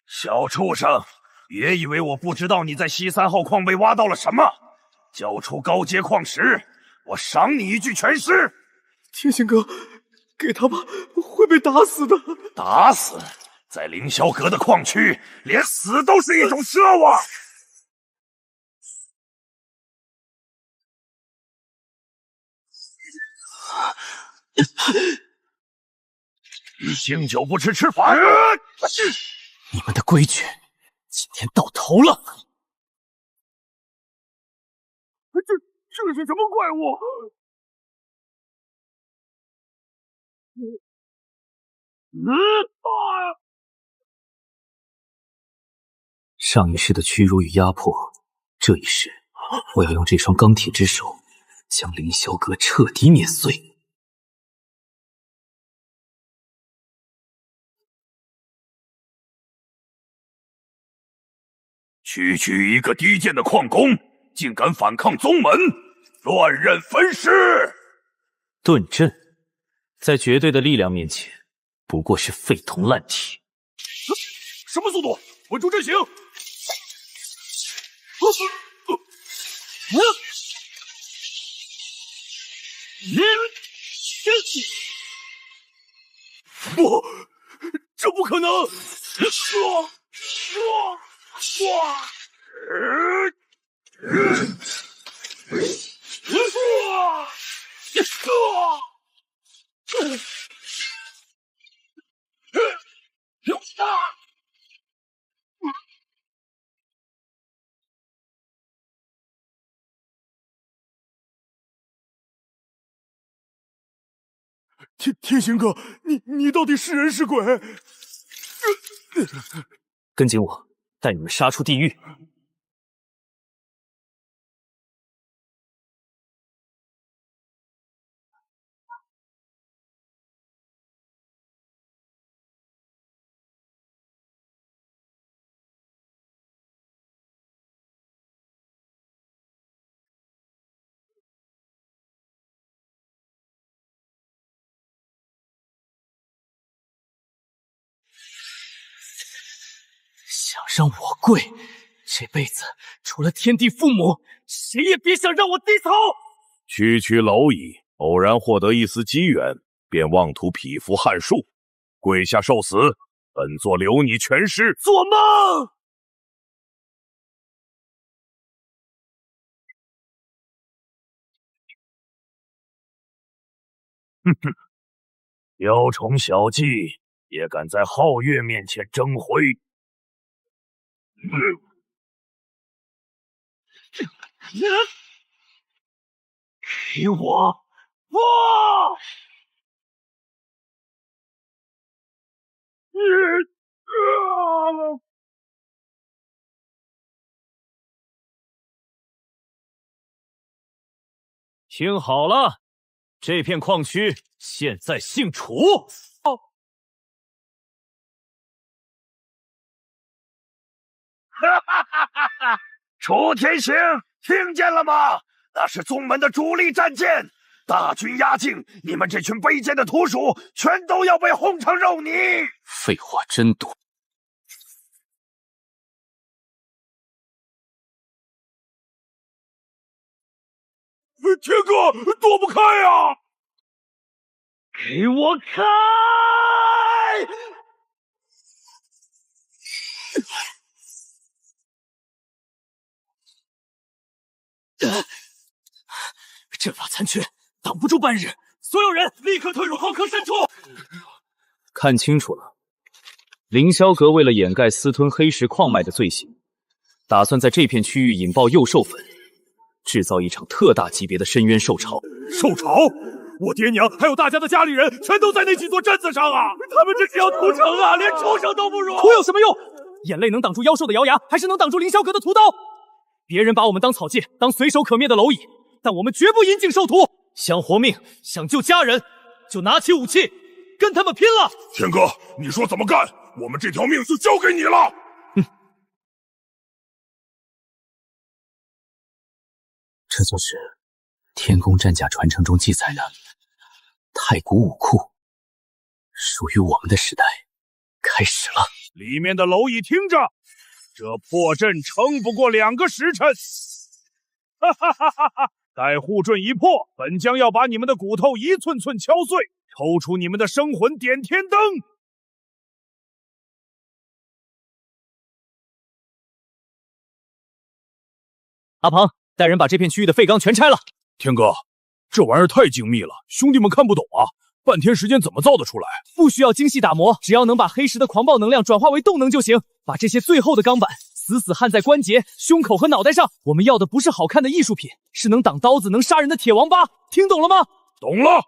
小畜生，别以为我不知道你在西3号矿位挖到了什么！交出高阶矿石，我赏你一具全尸！天行哥，给他吧，会被打死的。打死？在凌霄阁的矿区，连死都是一种奢望。敬酒不吃吃罚。你们的规矩今天到头了。这是什么怪物？上一世的屈辱与压迫，这一世我要用这双钢铁之手，将凌霄阁彻底碾碎。区区一个低贱的矿工，竟敢反抗宗门，乱刃分尸！盾阵，在绝对的力量面前，不过是废铜烂铁。什么速度？稳住阵型！不，这不可能！天行哥，你到底是人是鬼？跟紧我，带你们杀出地狱！想让我跪，这辈子除了天地父母，谁也别想让我低头。区区蝼蚁，偶然获得一丝机缘，便妄图匹夫撼树，跪下受死，本座留你全尸。做梦！哼哼，雕虫小技也敢在皓月面前争辉！给我不！听好了，这片矿区现在姓楚。哈哈哈哈哈！楚天行，听见了吗？那是宗门的主力战舰，大军压境，你们这群卑贱的土鼠，全都要被轰成肉泥！废话真多。天哥，躲不开呀！给我开！阵法残缺，挡不住半日。所有人立刻退入矿坑深处。看清楚了，凌霄阁为了掩盖私吞黑石矿脉的罪行，打算在这片区域引爆幼兽粉，制造一场特大级别的深渊兽潮。兽潮？我爹娘还有大家的家里人，全都在那几座镇子上啊！他们这是要屠城啊，连畜生都不如！屠有什么用？眼泪能挡住妖兽的獠牙，还是能挡住凌霄阁的屠刀？别人把我们当草芥，当随手可灭的蝼蚁，但我们绝不引颈受屠。想活命，想救家人，就拿起武器，跟他们拼了！天哥，你说怎么干？我们这条命就交给你了。这就是天宫战甲传承中记载的太古武库。属于我们的时代开始了。里面的蝼蚁听着，这破阵撑不过2个时辰。哈哈哈哈哈！待护阵一破，本将要把你们的骨头一寸寸敲碎，抽出你们的生魂，点天灯。阿庞，带人把这片区域的废钢全拆了。天哥，这玩意儿太精密了，兄弟们看不懂啊，半天时间怎么造得出来？不需要精细打磨，只要能把黑石的狂暴能量转化为动能就行。把这些最厚的钢板死死焊在关节、胸口和脑袋上。我们要的不是好看的艺术品，是能挡刀子、能杀人的铁王八。听懂了吗？懂了。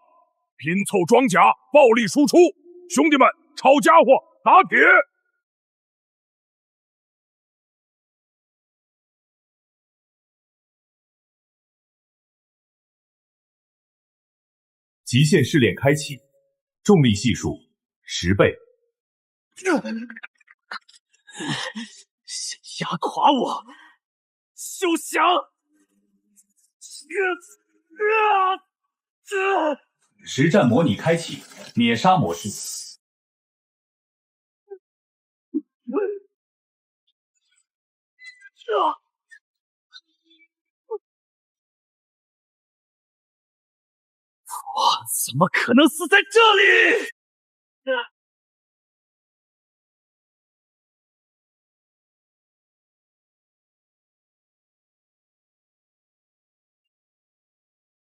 拼凑装甲，暴力输出，兄弟们，抄家伙，打铁！极限试炼开启，重力系数10倍。想压垮我，休想！实战模拟开启，灭杀模式。我怎么可能死在这里？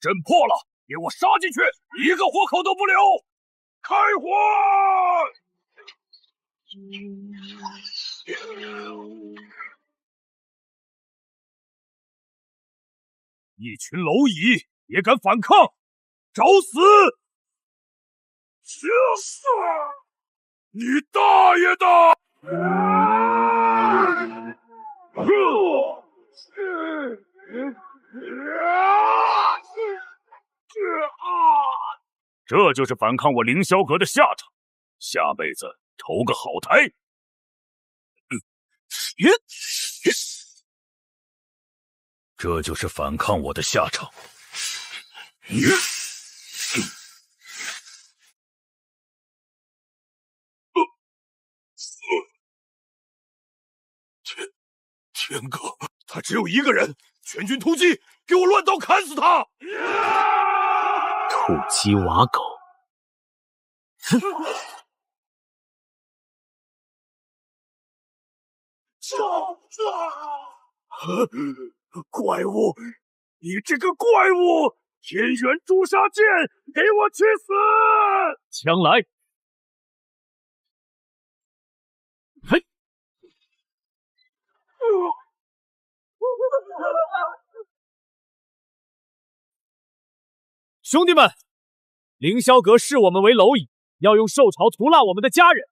阵破了，给我杀进去，一个活口都不留！开火！一群蝼蚁也敢反抗，找死！就是你大爷的！这就是反抗我凌霄阁的下场，下辈子投个好胎。这就是反抗我的下场。天哥，他只有一个人，全军突击，给我乱刀砍死他！土鸡瓦狗！怪物！你这个怪物！天元诛杀剑，给我去死！枪来！嘿！兄弟们，凌霄阁视我们为蝼蚁，要用兽潮屠戮我们的家人。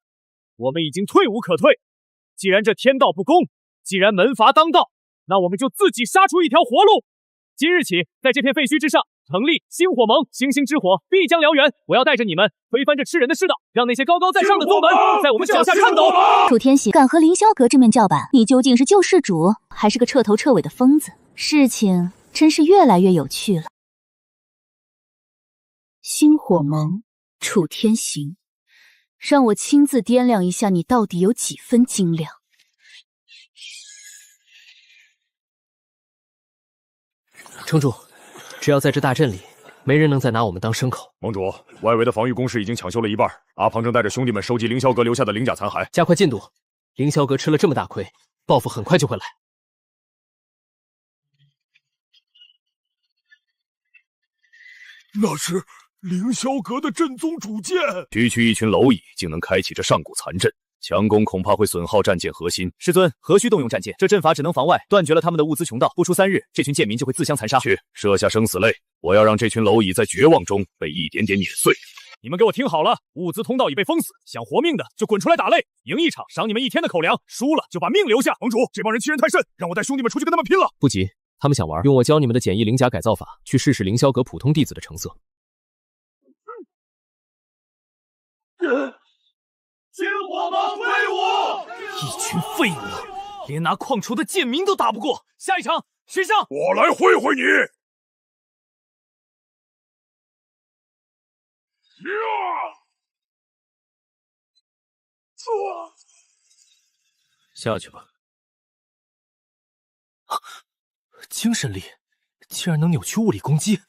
我们已经退无可退。既然这天道不公，既然门阀当道，那我们就自己杀出一条活路。今日起，在这片废墟之上成立星火盟，星星之火必将燎原。我要带着你们推翻这吃人的世道，让那些高高在上的宗门在我们脚下颤抖。楚天行敢和凌霄阁正面叫板，你究竟是救世主，还是个彻头彻尾的疯子？事情真是越来越有趣了。星火盟，楚天行，让我亲自掂量一下你到底有几分斤两。城主，只要在这大阵里，没人能再拿我们当牲口。盟主，外围的防御工事已经抢修了一半，阿庞正带着兄弟们收集凌霄阁留下的灵甲残骸，加快进度。凌霄阁吃了这么大亏，报复很快就会来。那是凌霄阁的镇宗主剑，区区一群蝼蚁竟能开启这上古残阵，强攻恐怕会损耗战舰核心。师尊，何须动用战舰？这阵法只能防外，断绝了他们的物资穷道。不出3日，这群贱民就会自相残杀。去，设下生死擂，我要让这群蝼蚁在绝望中被一点点碾碎。你们给我听好了，物资通道已被封死，想活命的就滚出来打擂，赢一场赏你们1天的口粮，输了就把命留下。盟主，这帮人欺人太甚，让我带兄弟们出去跟他们拼了。不急，他们想玩，用我教你们的简易灵甲改造法去试试凌霄阁普通弟子的成色。星火盟归我！一群废物，连拿矿筹的贱民都打不过。下一场，谁上？我来会会你！下去吧。精神力竟然能扭曲物理攻击！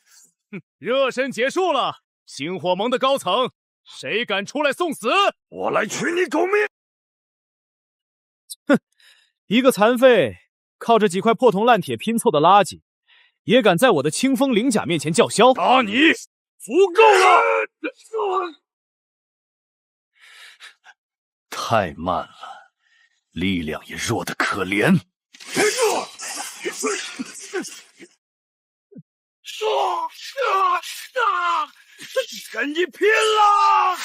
热身结束了，星火盟的高层，谁敢出来送死？我来取你狗命！哼，一个残废，靠着几块破铜烂铁拼凑的垃圾，也敢在我的清风灵甲面前叫嚣？打你，足够了！太慢了，力量也弱得可怜。跟你拼了！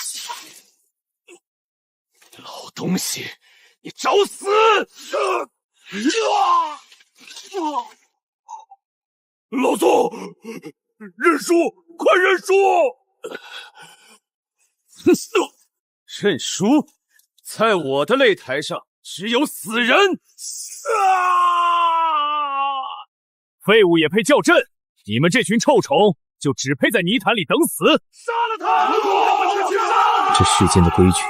老东西，你找死！老宋，认输，快认输！认输？在我的擂台上，只有死人！废物也配叫阵？你们这群臭虫，就只配在泥潭里等死！杀了他！这世间的规矩，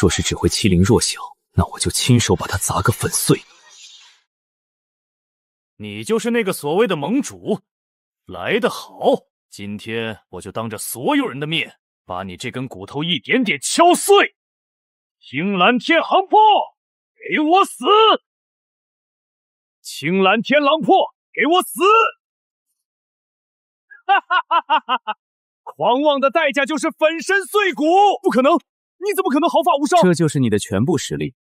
若是只会欺凌弱小，那我就亲手把他砸个粉碎。你就是那个所谓的盟主，来得好！今天我就当着所有人的面，把你这根骨头一点点敲碎！青蓝天行破，给我死！青蓝天狼破，给我死！哈哈哈哈哈哈！狂妄的代价就是粉身碎骨！不可能！你怎么可能毫发无伤？这就是你的全部实力，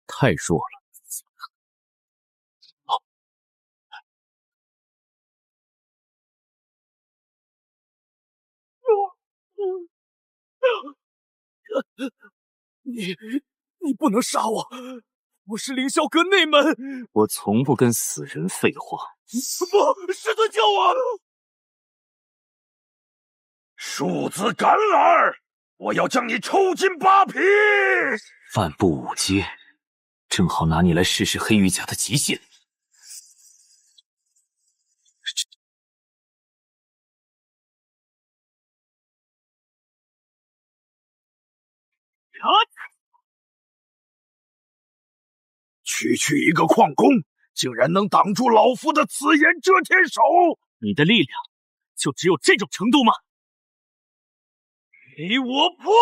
太弱了。你不能杀我！我是凌霄阁内门，我从不跟死人废话。不，师尊救我！庶子敢耳！我要将你抽筋扒皮！半步五阶，正好拿你来试试黑羽甲的极限。区一个矿工，竟然能挡住老夫的紫炎遮天手！你的力量就只有这种程度吗？给我破！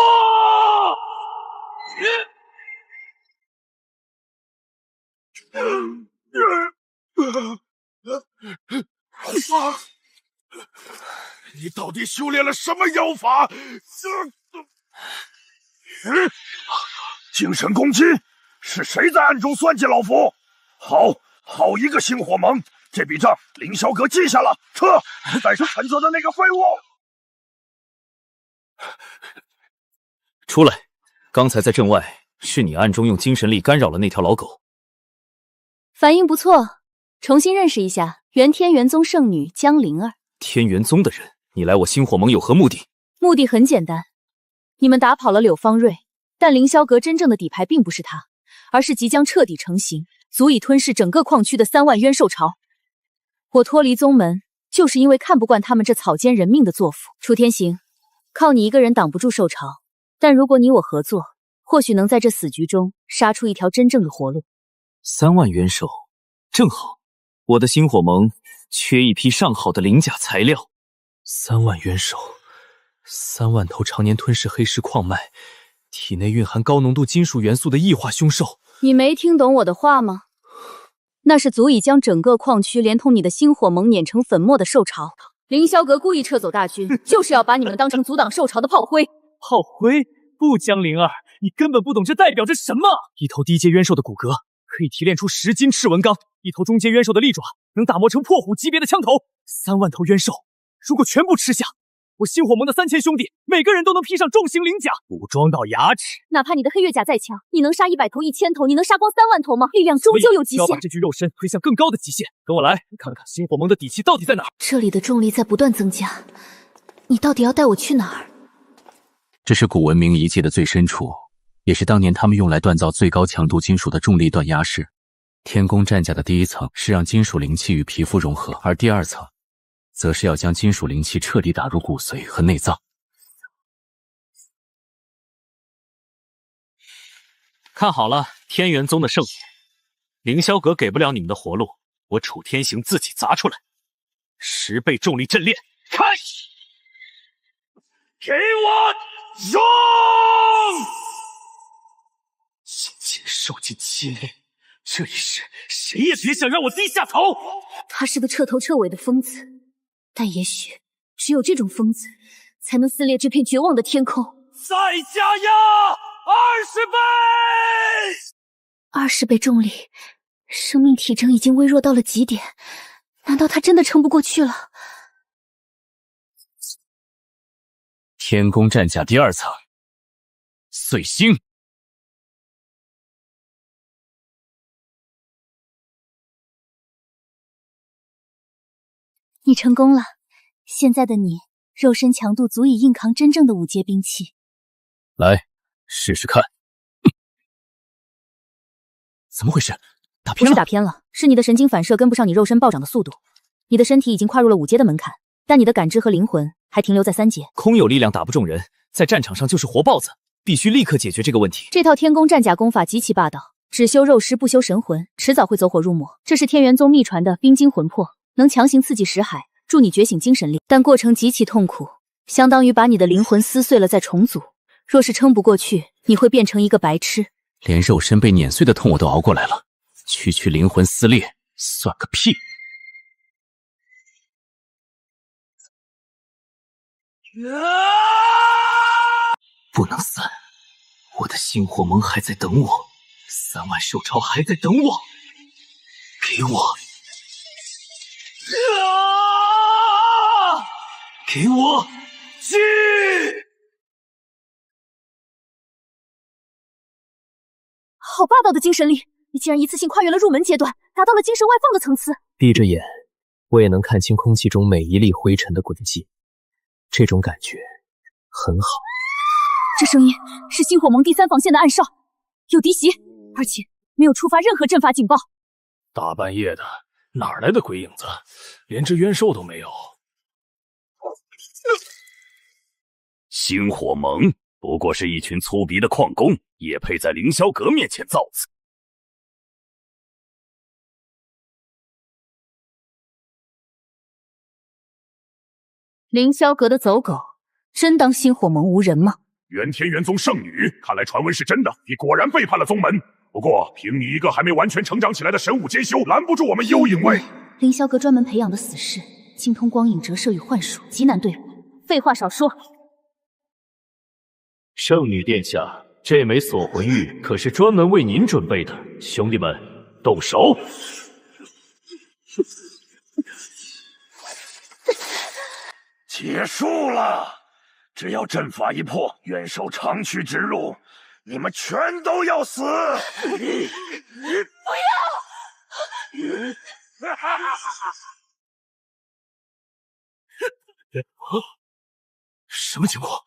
你到底修炼了什么妖法？精神攻击！是谁在暗中算计老夫？好一个星火盟！这笔账凌霄阁记下了，撤！不再是陈泽的那个废物！出来！刚才在阵外，是你暗中用精神力干扰了那条老狗。反应不错，重新认识一下原天元宗圣女江灵儿。天元宗的人，你来我星火盟有何目的？目的很简单，你们打跑了柳方瑞，但凌霄阁真正的底牌并不是他，而是即将彻底成型，足以吞噬整个矿区的3万冤兽潮。我脱离宗门，就是因为看不惯他们这草菅人命的作风。楚天行，靠你一个人挡不住兽潮，但如果你我合作，或许能在这死局中杀出一条真正的活路。3万冤兽，正好，我的星火盟缺一批上好的灵甲材料。3万冤兽，3万头常年吞噬黑石矿脉，体内蕴含高浓度金属元素的异化凶兽。你没听懂我的话吗？那是足以将整个矿区连同你的星火盟碾成粉末的兽潮。凌霄阁故意撤走大军，就是要把你们当成阻挡兽潮的炮灰。炮灰？不，江灵儿，你根本不懂这代表着什么。一头低阶冤兽的骨骼可以提炼出10斤赤纹钢，一头中阶冤兽的利爪能打磨成破虎级别的枪头。3万头冤兽，如果全部吃下，我星火盟的3000兄弟，每个人都能披上重型灵甲，武装到牙齿。哪怕你的黑月甲再强，你能杀100头、1000头，你能杀光3万头吗？力量终究有极限。要把这具肉身推向更高的极限。跟我来，看看星火盟的底气到底在哪儿。这里的重力在不断增加，你到底要带我去哪儿？这是古文明遗迹的最深处，也是当年他们用来锻造最高强度金属的重力锻压室。天宫战甲的第一层是让金属灵气与皮肤融合，而第2层则是要将金属灵气彻底打入骨髓和内脏。看好了，天元宗的圣女，凌霄阁给不了你们的活路，我楚天行自己砸出来，10倍重力阵列，开始，给我用！先前受尽欺凌，这一世谁也别想让我低下头。他是个彻头彻尾的疯子，但也许只有这种疯子才能撕裂这片绝望的天空。再加压20倍！20倍重力，生命体征已经微弱到了极点，难道他真的撑不过去了？天宫战甲第2层，碎星。你成功了，现在的你肉身强度足以硬扛真正的5阶兵器。来，试试看。怎么回事？打偏了？不是打偏了，是你的神经反射跟不上你肉身暴涨的速度。你的身体已经跨入了5阶的门槛，但你的感知和灵魂还停留在3阶。空有力量打不中人，在战场上就是活豹子，必须立刻解决这个问题。这套天宫战甲功法极其霸道，只修肉尸不修神魂，迟早会走火入魔。这是天元宗秘传的冰晶魂魄，能强行刺激识海，助你觉醒精神力，但过程极其痛苦，相当于把你的灵魂撕碎了再重组。若是撑不过去，你会变成一个白痴。连肉身被碾碎的痛我都熬过来了，区灵魂撕裂算个屁！不能散，我的星火盟还在等我，3万兽潮还在等我，给我！给我去！好霸道的精神力！你竟然一次性跨越了入门阶段，达到了精神外放的层次。闭着眼，我也能看清空气中每一粒灰尘的轨迹，这种感觉很好。这声音是星火盟第3防线的暗哨，有敌袭，而且没有触发任何阵法警报。大半夜的，哪来的鬼影子？连只冤兽都没有。星火盟不过是一群粗鄙的矿工，也配在凌霄阁面前造次。凌霄阁的走狗，真当星火盟无人吗？元天元宗圣女，看来传闻是真的，你果然背叛了宗门。不过，凭你一个还没完全成长起来的神武兼修，拦不住我们幽影卫。凌霄阁专门培养的死士，精通光影折射与幻术，极难对付。废话少说。圣女殿下，这枚锁魂玉可是专门为您准备的，兄弟们，动手！结束了，只要阵法一破，元首长驱直入，你们全都要死！不要！什么情况？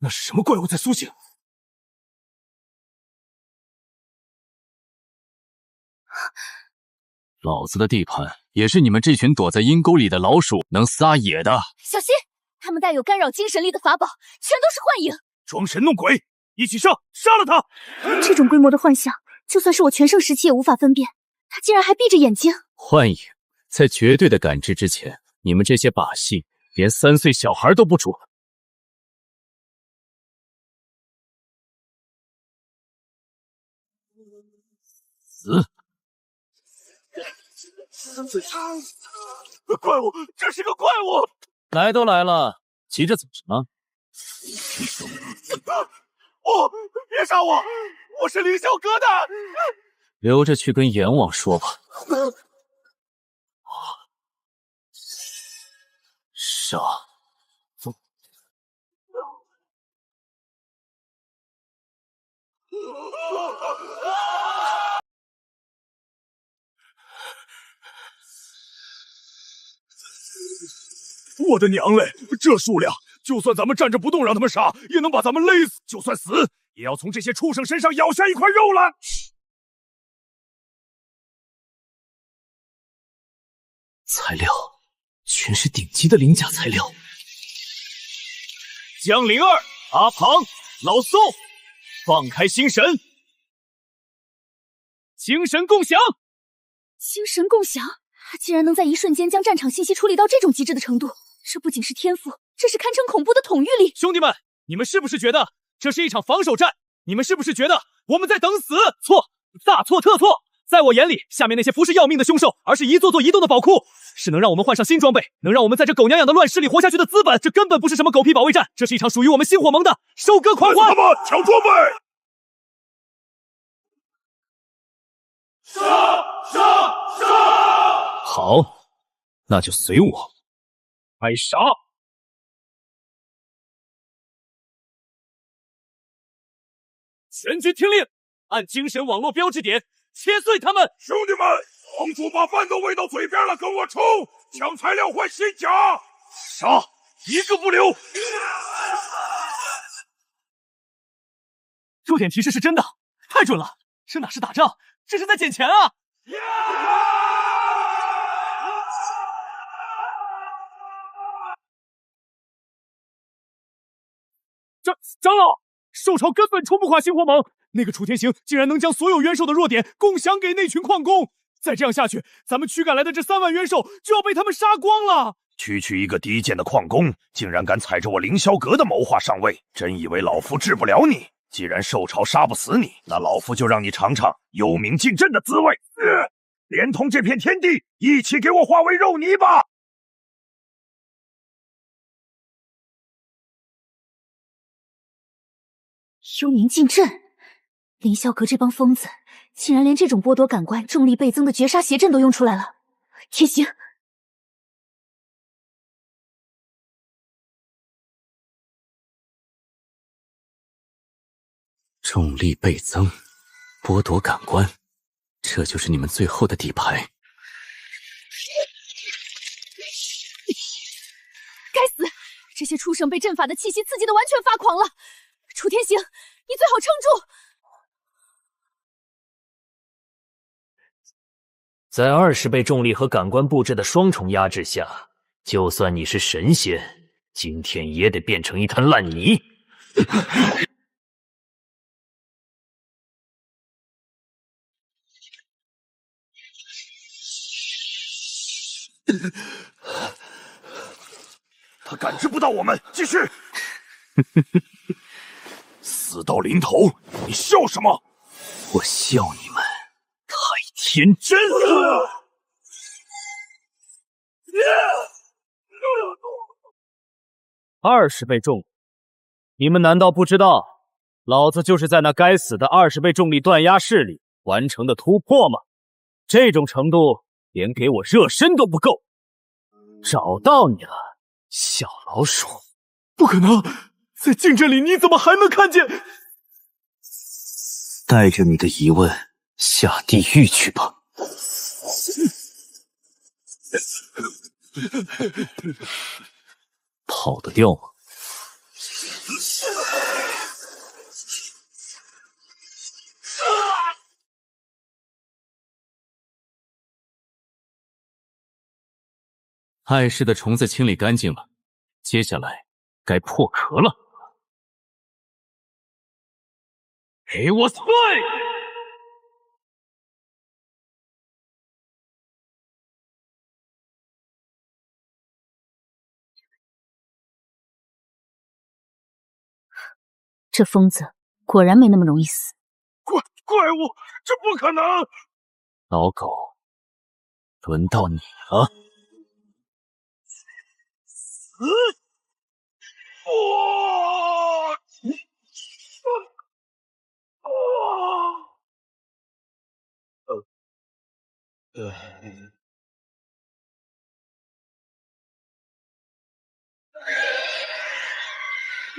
那是什么怪物在苏醒？老子的地盘也是你们这群躲在阴沟里的老鼠能撒野的。小心，他们带有干扰精神力的法宝，全都是幻影。装神弄鬼，一起上，杀了他！这种规模的幻象，就算是我全盛时期也无法分辨。他竟然还闭着眼睛。幻影在绝对的感知之前，你们这些把戏连3岁小孩都不如。死！怪物，这是个怪物！来都来了，急着走什么？别杀我！我是凌霄阁的。留着去跟阎王说吧。杀！我的娘嘞！这数量，就算咱们站着不动让他们杀，也能把咱们勒死。就算死，也要从这些畜生身上咬下一块肉来。材料全是顶级的灵甲材料。江灵儿、阿庞、老宋，放开心神！精神共享。精神共享，竟然能在一瞬间将战场信息处理到这种极致的程度，这不仅是天赋，这是堪称恐怖的统御力。兄弟们，你们是不是觉得这是一场防守战？你们是不是觉得我们在等死？错，大错特错！在我眼里，下面那些不是要命的凶兽，而是一座座移动的宝库，是能让我们换上新装备，能让我们在这狗娘养的乱世里活下去的资本。这根本不是什么狗屁保卫战，这是一场属于我们星火盟的收割狂欢！他们抢装备！好，那就随我，开杀！全军听令，按精神网络标志点切碎他们！兄弟们，盟主把饭都喂到嘴边了，跟我冲！抢材料换新甲！杀，一个不留！弱点提示是真的，太准了！这哪是打仗，这是在捡钱啊！长老，兽潮根本冲不垮星火盟，那个楚天行竟然能将所有元兽的弱点共享给那群矿工。再这样下去，咱们驱赶来的这3万元兽就要被他们杀光了。区一个低贱的矿工，竟然敢踩着我凌霄阁的谋划上位，真以为老夫治不了你？既然兽潮杀不死你，那老夫就让你尝尝幽冥进阵的滋味。连同这片天地一起给我化为肉泥吧！幽冥进阵，凌霄阁这帮疯子竟然连这种剥夺感官、重力倍增的绝杀邪阵都用出来了。天行，重力倍增，剥夺感官，这就是你们最后的底牌。该死！这些畜生被阵法的气息刺激的完全发狂了。楚天行，你最好撑住！在20倍重力和感官布置的双重压制下，就算你是神仙，今天也得变成一滩烂泥。他感知不到我们，继续。死到临头，你笑什么？我笑你们太天真了。20倍重力，你们难道不知道，老子就是在那该死的20倍重力断压室里完成的突破吗？这种程度，连给我热身都不够。找到你了，小老鼠！不可能，在禁阵里你怎么还能看见？带着你的疑问下地狱去吧。跑得掉吗？碍事的虫子清理干净了，接下来该破壳了。给我碎！这疯子果然没那么容易死。怪物，这不可能！老狗，轮到你了。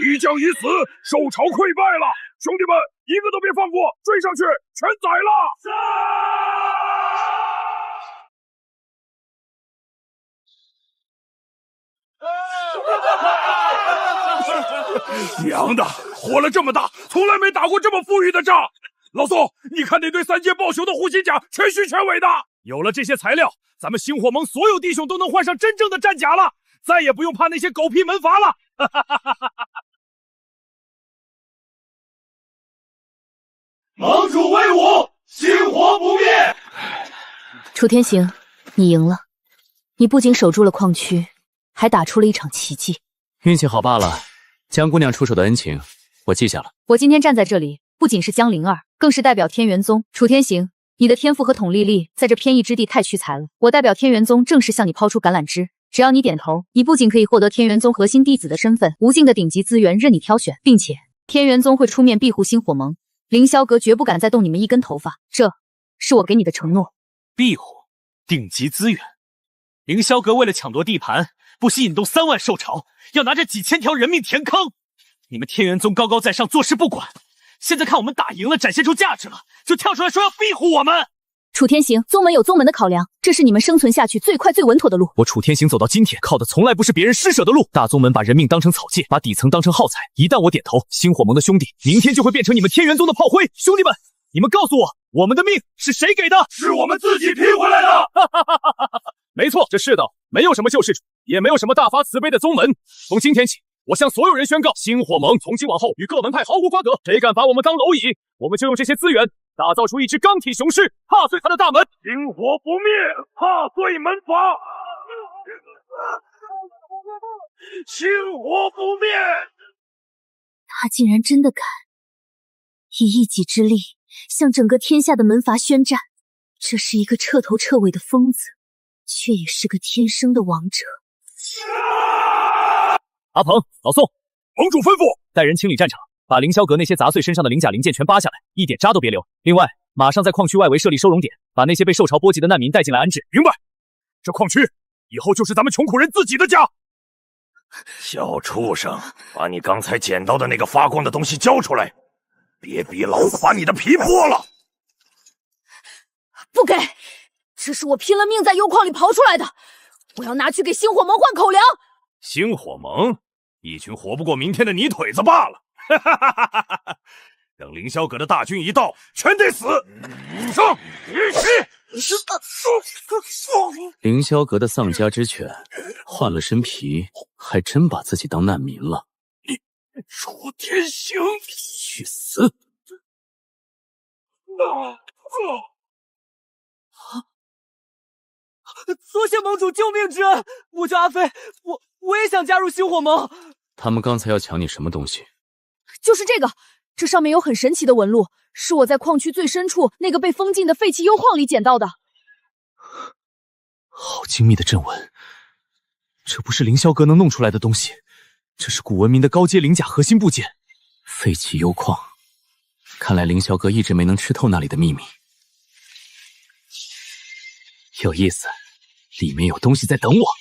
一将已死，兽潮溃败了！兄弟们，一个都别放过，追上去，全宰了！娘的，活了这么大，从来没打过这么富裕的仗。老宋，你看那堆3阶报雄的护心甲，全虚全伪的。有了这些材料，咱们星火盟所有弟兄都能换上真正的战甲了，再也不用怕那些狗屁门阀了。盟主威武，星火不灭！楚天行，你赢了。你不仅守住了矿区，还打出了一场奇迹。运气好罢了，江姑娘出手的恩情我记下了。我今天站在这里，不仅是江灵儿，更是代表天元宗。楚天行，你的天赋和统丽丽在这偏逸之地太屈才了。我代表天元宗正式向你抛出橄榄枝，只要你点头，你不仅可以获得天元宗核心弟子的身份，无尽的顶级资源任你挑选，并且天元宗会出面庇护星火盟，凌霄阁绝不敢再动你们一根头发，这是我给你的承诺。庇护，顶级资源。凌霄阁为了抢夺地盘，不惜引动3万兽潮，要拿着几千条人命填坑。你们天元宗高高在上，坐视不管。现在看我们打赢了，展现出价值了，就跳出来说要庇护我们。楚天行，宗门有宗门的考量，这是你们生存下去最快最稳妥的路。我楚天行走到今天，靠的从来不是别人施舍的路。大宗门把人命当成草芥，把底层当成耗材。一旦我点头，星火盟的兄弟明天就会变成你们天元宗的炮灰。兄弟们，你们告诉我，我们的命是谁给的？是我们自己拼回来的。没错，这世道没有什么救世主，也没有什么大发慈悲的宗门。从今天起，我向所有人宣告，星火盟从今往后与各门派毫无瓜葛。谁敢把我们当蝼蚁，我们就用这些资源打造出一只钢体雄狮，踏碎他的大门。星火不灭，踏碎门阀。星火不灭。他竟然真的敢以一己之力向整个天下的门阀宣战，这是一个彻头彻尾的疯子，却也是个天生的王者。阿鹏、老宋，盟主吩咐，带人清理战场，把凌霄阁那些砸碎身上的鳞甲零件全扒下来，一点渣都别留。另外，马上在矿区外围设立收容点，把那些被兽潮波及的难民带进来安置。明白。这矿区以后就是咱们穷苦人自己的家。小畜生，把你刚才捡到的那个发光的东西交出来，别逼老子把你的皮剥了。不给，这是我拼了命在幽矿里刨出来的，我要拿去给星火盟换口粮。星火盟，一群活不过明天的泥腿子罢了。等凌霄阁的大军一到，全得死！上！凌霄阁的丧家之犬换了身皮，还真把自己当难民了。楚天行，去死！多谢盟主救命之恩，我叫阿飞，我也想加入星火盟。他们刚才要抢你什么东西？就是这个，这上面有很神奇的纹路，是我在矿区最深处那个被封禁的废弃幽矿里捡到的。好精密的阵纹，这不是凌霄阁能弄出来的东西，这是古文明的高阶鳞甲核心部件。废弃幽矿，看来凌霄阁一直没能吃透那里的秘密。有意思，里面有东西在等我。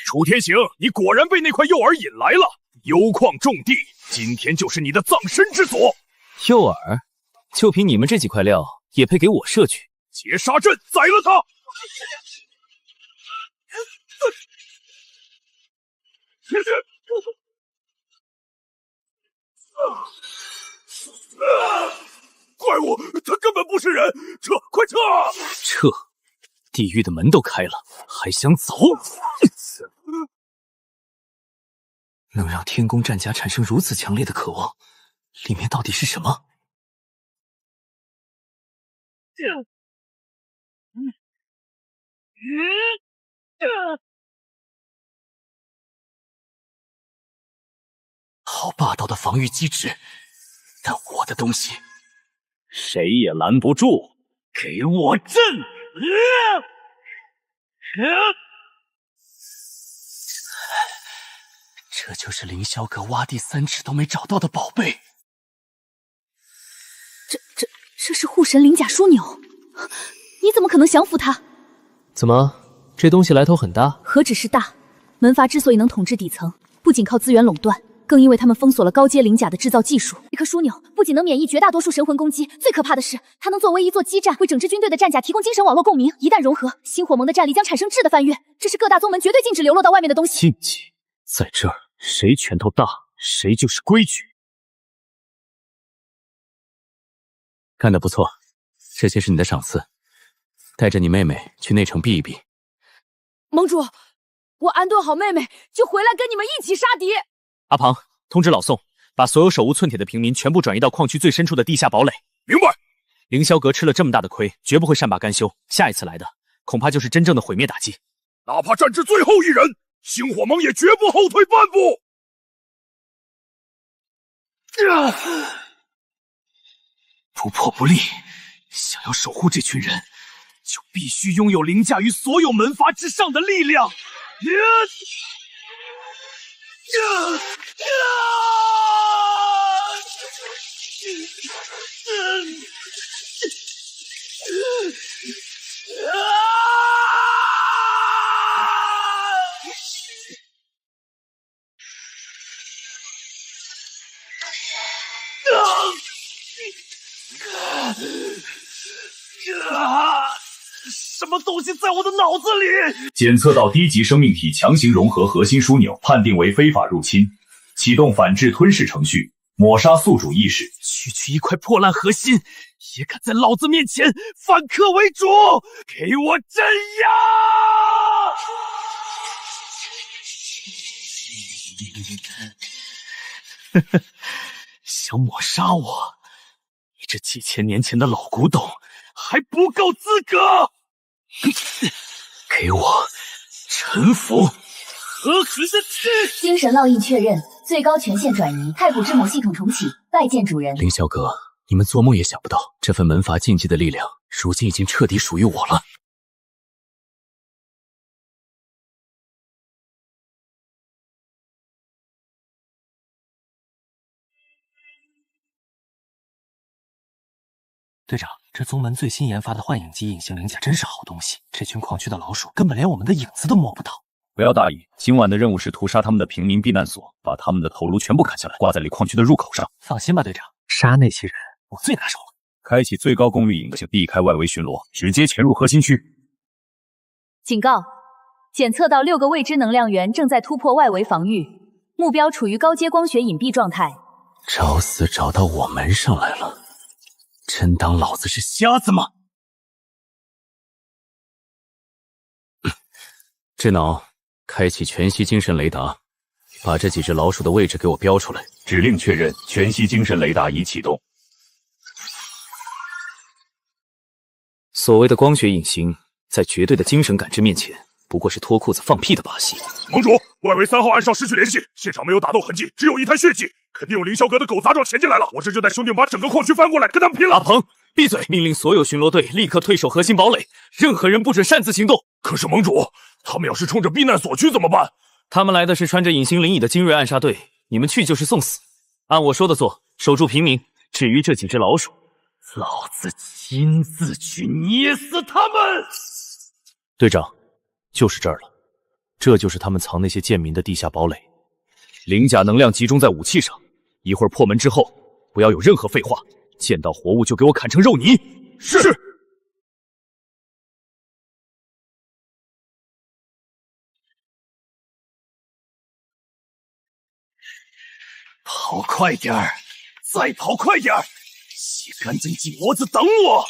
楚天行，你果然被那块诱饵引来了。幽矿重地，今天就是你的葬身之所。诱饵？就凭你们这几块料，也配给我摄取？截杀阵，宰了他！怪物，他根本不是人！撤，快撤！撤！地狱的门都开了，还想走？能让天宫战甲产生如此强烈的渴望，里面到底是什么？好霸道的防御机制，但我的东西谁也拦不住！给我震！这就是凌霄阁挖地3尺都没找到的宝贝。这是护神鳞甲枢纽，你怎么可能降服它？怎么，这东西来头很大？何止是大，门阀之所以能统治底层，不仅靠资源垄断，更因为他们封锁了高阶鳞甲的制造技术。这颗枢纽不仅能免疫绝大多数神魂攻击，最可怕的是，它能作为一座基站，为整支军队的战甲提供精神网络共鸣。一旦融合，星火盟的战力将产生质的翻跃，这是各大宗门绝对禁止流落到外面的东西。禁忌在这儿，谁拳头大，谁就是规矩。干得不错，这些是你的赏赐，带着你妹妹去内城避一避。盟主，我安顿好妹妹，就回来跟你们一起杀敌。阿庞，通知老宋，把所有手无寸铁的平民全部转移到矿区最深处的地下堡垒。明白。凌霄阁吃了这么大的亏，绝不会善罢甘休。下一次来的，恐怕就是真正的毁灭打击。哪怕战至最后一人，星火盟也绝不后退半步。不破不立，想要守护这群人，就必须拥有凌驾于所有门阀之上的力量。什么东西在我的脑子里？检测到低级生命体强行融合核心枢纽，判定为非法入侵，启动反制吞噬程序，抹杀宿主意识。区一块破烂核心，也敢在老子面前反客为主，给我镇压！想抹杀我？你这几千年前的老古董还不够资格！给我臣服！狠狠的吃！精神烙印确认，最高权限转移，太古之母系统重启，拜见主人。凌霄阁，你们做梦也想不到，这份门阀禁忌的力量，如今已经彻底属于我了。队长，这宗门最新研发的幻影级隐形灵甲真是好东西，这群矿区的老鼠根本连我们的影子都摸不到。不要大意，今晚的任务是屠杀他们的平民避难所，把他们的头颅全部砍下来，挂在离矿区的入口上。放心吧，队长，杀那些人我最拿手了。开启最高功率隐形，避开外围巡逻，直接潜入核心区。警告：检测到6个未知能量源正在突破外围防御，目标处于高阶光学隐蔽状态。找死找到我门上来了，真当老子是瞎子吗？智脑，开启全息精神雷达，把这几只老鼠的位置给我标出来。指令确认，全息精神雷达已启动。所谓的光学隐形，在绝对的精神感知面前，不过是脱裤子放屁的把戏。盟主，外围3号暗哨失去联系，现场没有打斗痕迹，只有一滩血迹，肯定有凌霄阁的狗杂种潜进来了。我这就带兄弟们把整个矿区翻过来，跟他们拼了！阿鹏，闭嘴！命令所有巡逻队立刻退守核心堡垒，任何人不准擅自行动。可是盟主，他们要是冲着避难所去怎么办？他们来的是穿着隐形灵翼的精锐暗杀队，你们去就是送死。按我说的做，守住平民。至于这几只老鼠，老子亲自去捏死他们！队长，就是这儿了，这就是他们藏那些贱民的地下堡垒。灵甲能量集中在武器上，一会儿破门之后，不要有任何废话，见到活物就给我砍成肉泥。是。跑快点儿，再跑快点儿，洗干净鸡脖子等我！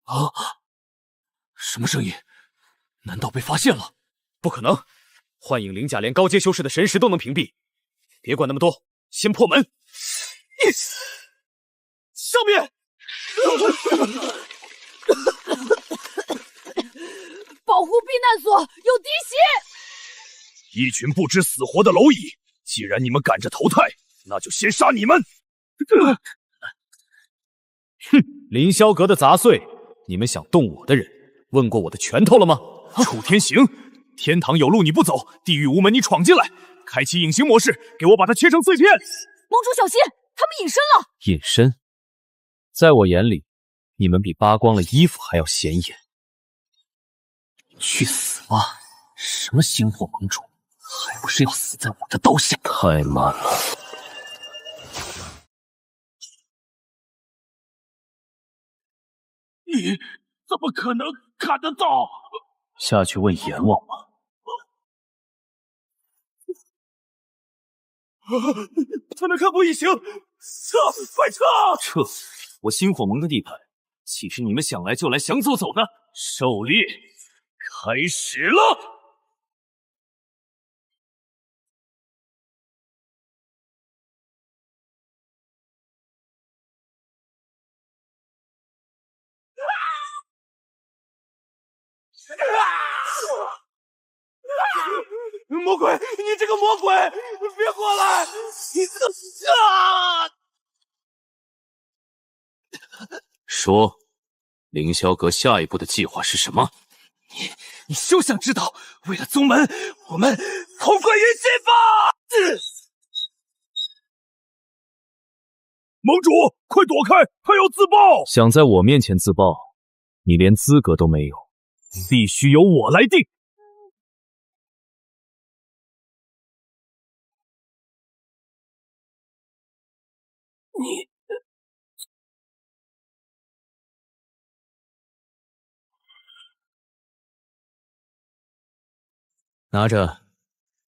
啊！什么声音？难道被发现了？不可能，幻影灵甲连高阶修士的神识都能屏蔽。别管那么多，先破门。上面！保护避难所，有敌袭！一群不知死活的蝼蚁，既然你们赶着投胎，那就先杀你们！哼，凌霄阁的杂碎，你们想动我的人，问过我的拳头了吗？楚天行，天堂有路你不走，地狱无门你闯进来，开启隐形模式，给我把它切成碎片！盟主小心，他们隐身了！隐身，在我眼里，你们比扒光了衣服还要显眼。去死吧！什么星火盟主，还不是要死在我的刀下？太慢了。你怎么可能看得到？下去问阎王吧。他们看不一行，撤！快撤！撤！我星火盟的地盘，岂是你们想来就来、想走走的？狩猎开始了！魔鬼，你这个魔鬼，别过来！说，凌霄阁下一步的计划是什么？你休想知道！为了宗门，我们同归于尽吧！盟主，快躲开！他要自爆！想在我面前自爆，你连资格都没有，必须由我来定。你拿着，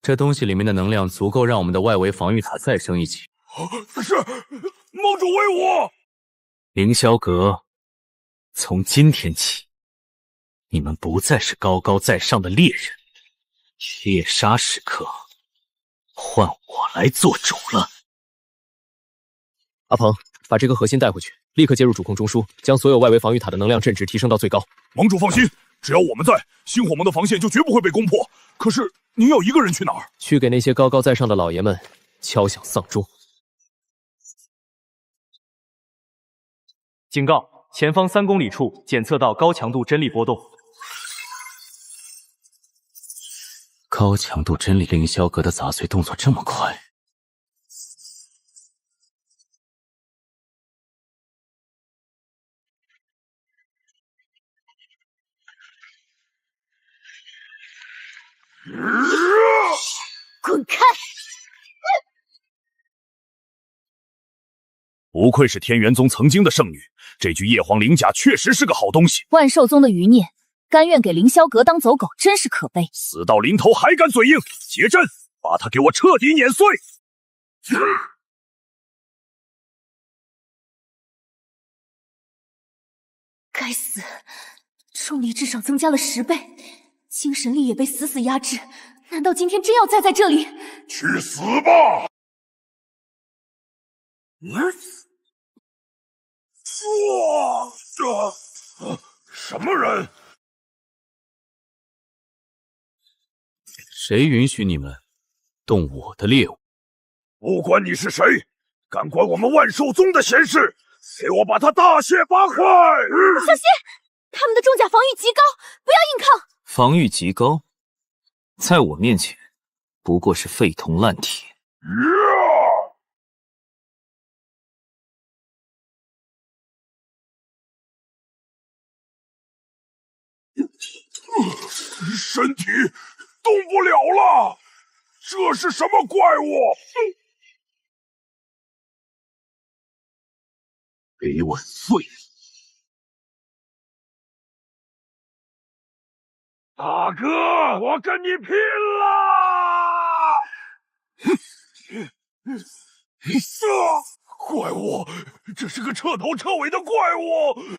这东西里面的能量足够让我们的外围防御塔再升一级。是，盟主为我。凌霄阁，从今天起，你们不再是高高在上的猎人，猎杀时刻换我来做主了。阿鹏，把这颗核心带回去，立刻接入主控中枢，将所有外围防御塔的能量阵值提升到最高。盟主放心，只要我们在，星火盟的防线就绝不会被攻破。可是您要一个人去哪儿？去给那些高高在上的老爷们敲响丧钟。警告：前方3公里处检测到高强度真力波动。高强度真力，凌霄阁的杂碎动作这么快。滚开！不愧是天元宗曾经的圣女，这具叶皇灵甲确实是个好东西。万寿宗的余孽，甘愿给凌霄阁当走狗，真是可悲。死到临头还敢嘴硬，结阵，把他给我彻底碾碎！该死，重力至少增加了10倍，精神力也被死死压制。难道今天真要栽在这里？去死吧！什么人？谁允许你们动我的猎物？不管你是谁，敢管我们万寿宗的闲事，给我把他大卸八块！小心，他们的重甲防御极高，不要硬抗。防御极高，在我面前不过是废铜烂铁。身体动不了了，这是什么怪物？给我碎！大哥，我跟你拼了！怪物，这是个彻头彻尾的怪物！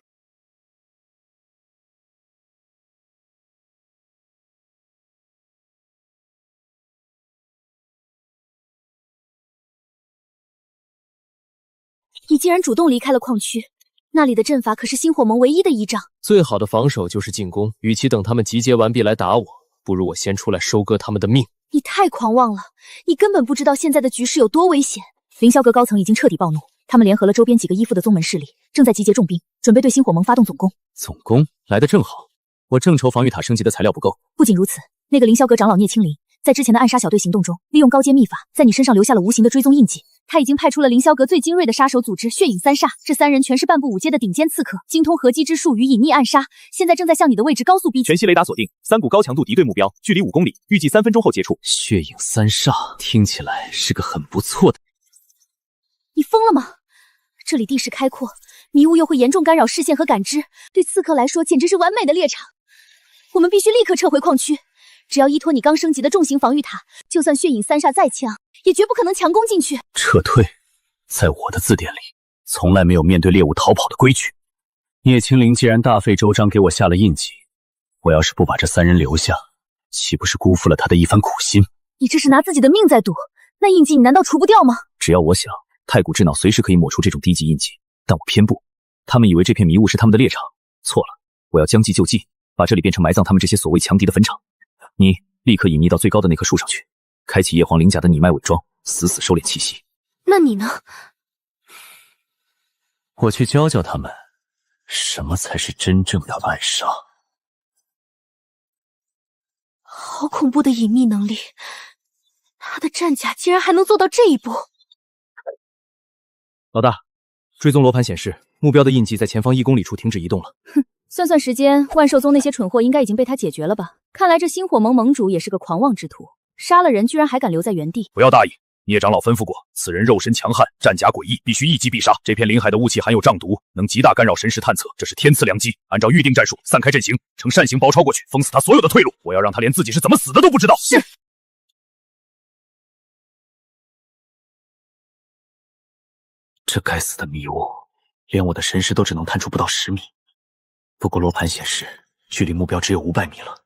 你竟然主动离开了矿区，那里的阵法可是星火盟唯一的依仗。最好的防守就是进攻，与其等他们集结完毕来打我，不如我先出来收割他们的命。你太狂妄了，你根本不知道现在的局势有多危险。凌霄阁高层已经彻底暴怒，他们联合了周边几个依附的宗门势力，正在集结重兵，准备对星火盟发动总攻。总攻来得正好，我正愁防御塔升级的材料不够。不仅如此，那个凌霄阁长老聂青林在之前的暗杀小队行动中，利用高阶秘法在你身上留下了无形的追踪印记。他已经派出了凌霄阁最精锐的杀手组织血影三煞，这3人全是半步5阶的顶尖刺客，精通合击之术与隐匿暗杀，现在正在向你的位置高速逼近。全息雷达锁定3股高强度敌对目标，距离5公里，预计3分钟后接触。血影三煞听起来是个很不错的。你疯了吗？这里地势开阔，迷雾又会严重干扰视线和感知，对刺客来说简直是完美的猎场。我们必须立刻撤回矿区。只要依托你刚升级的重型防御塔，就算血影三煞再强，也绝不可能强攻进去。撤退，在我的字典里，从来没有面对猎物逃跑的规矩。叶青灵既然大费周章给我下了印记，我要是不把这3人留下，岂不是辜负了他的一番苦心？你这是拿自己的命在赌，那印记你难道除不掉吗？只要我想，太古智脑随时可以抹除这种低级印记，但我偏不。他们以为这片迷雾是他们的猎场，错了，我要将计就计，把这里变成埋葬他们这些所谓强敌的坟场。你立刻隐匿到最高的那棵树上去，开启叶皇鳞甲的拟脉伪装，死死收敛气息。那你呢？我去教教他们，什么才是真正的暗杀。好恐怖的隐秘能力，他的战甲竟然还能做到这一步。老大，追踪罗盘显示，目标的印记在前方1公里处停止移动了。哼，算算时间，万寿宗那些蠢货应该已经被他解决了吧？看来这星火盟盟主也是个狂妄之徒，杀了人居然还敢留在原地。不要大意，聂长老吩咐过，此人肉身强悍，战甲诡异，必须一击必杀。这片灵海的雾气含有瘴毒，能极大干扰神识探测，这是天赐良机。按照预定战术，散开阵型，呈扇形包抄过去，封死他所有的退路。我要让他连自己是怎么死的都不知道。是。这该死的迷雾，连我的神识都只能探出不到10米。不过罗盘显示，距离目标只有500米了，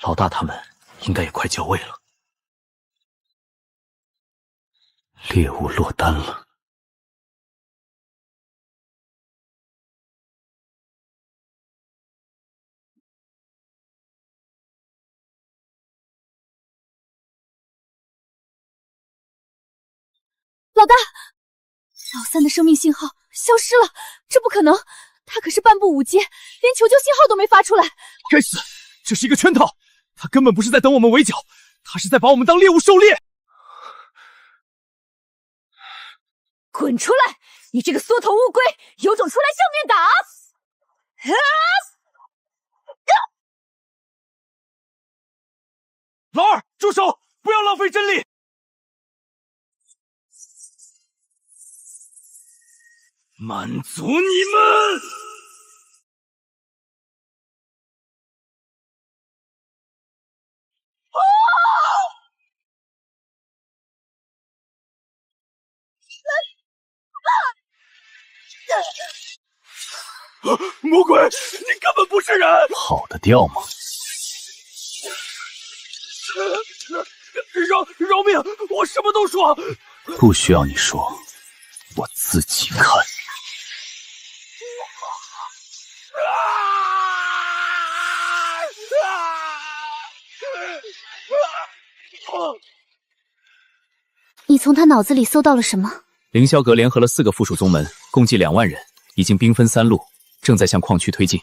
老大他们应该也快交位了。猎物落单了。老大，老三的生命信号消失了，这不可能，他可是半步5阶，连求救信号都没发出来。该死，这是一个圈套，他根本不是在等我们围剿，他是在把我们当猎物狩猎。滚出来！你这个缩头乌龟，有种出来正面打！老二，住手！不要浪费真力！满足你们！魔鬼，你根本不是人！跑得掉吗？饶命！我什么都说。不需要你说，我自己看。你从他脑子里搜到了什么？凌霄阁联合了4个附属宗门，共计2万人，已经兵分3路，正在向矿区推进。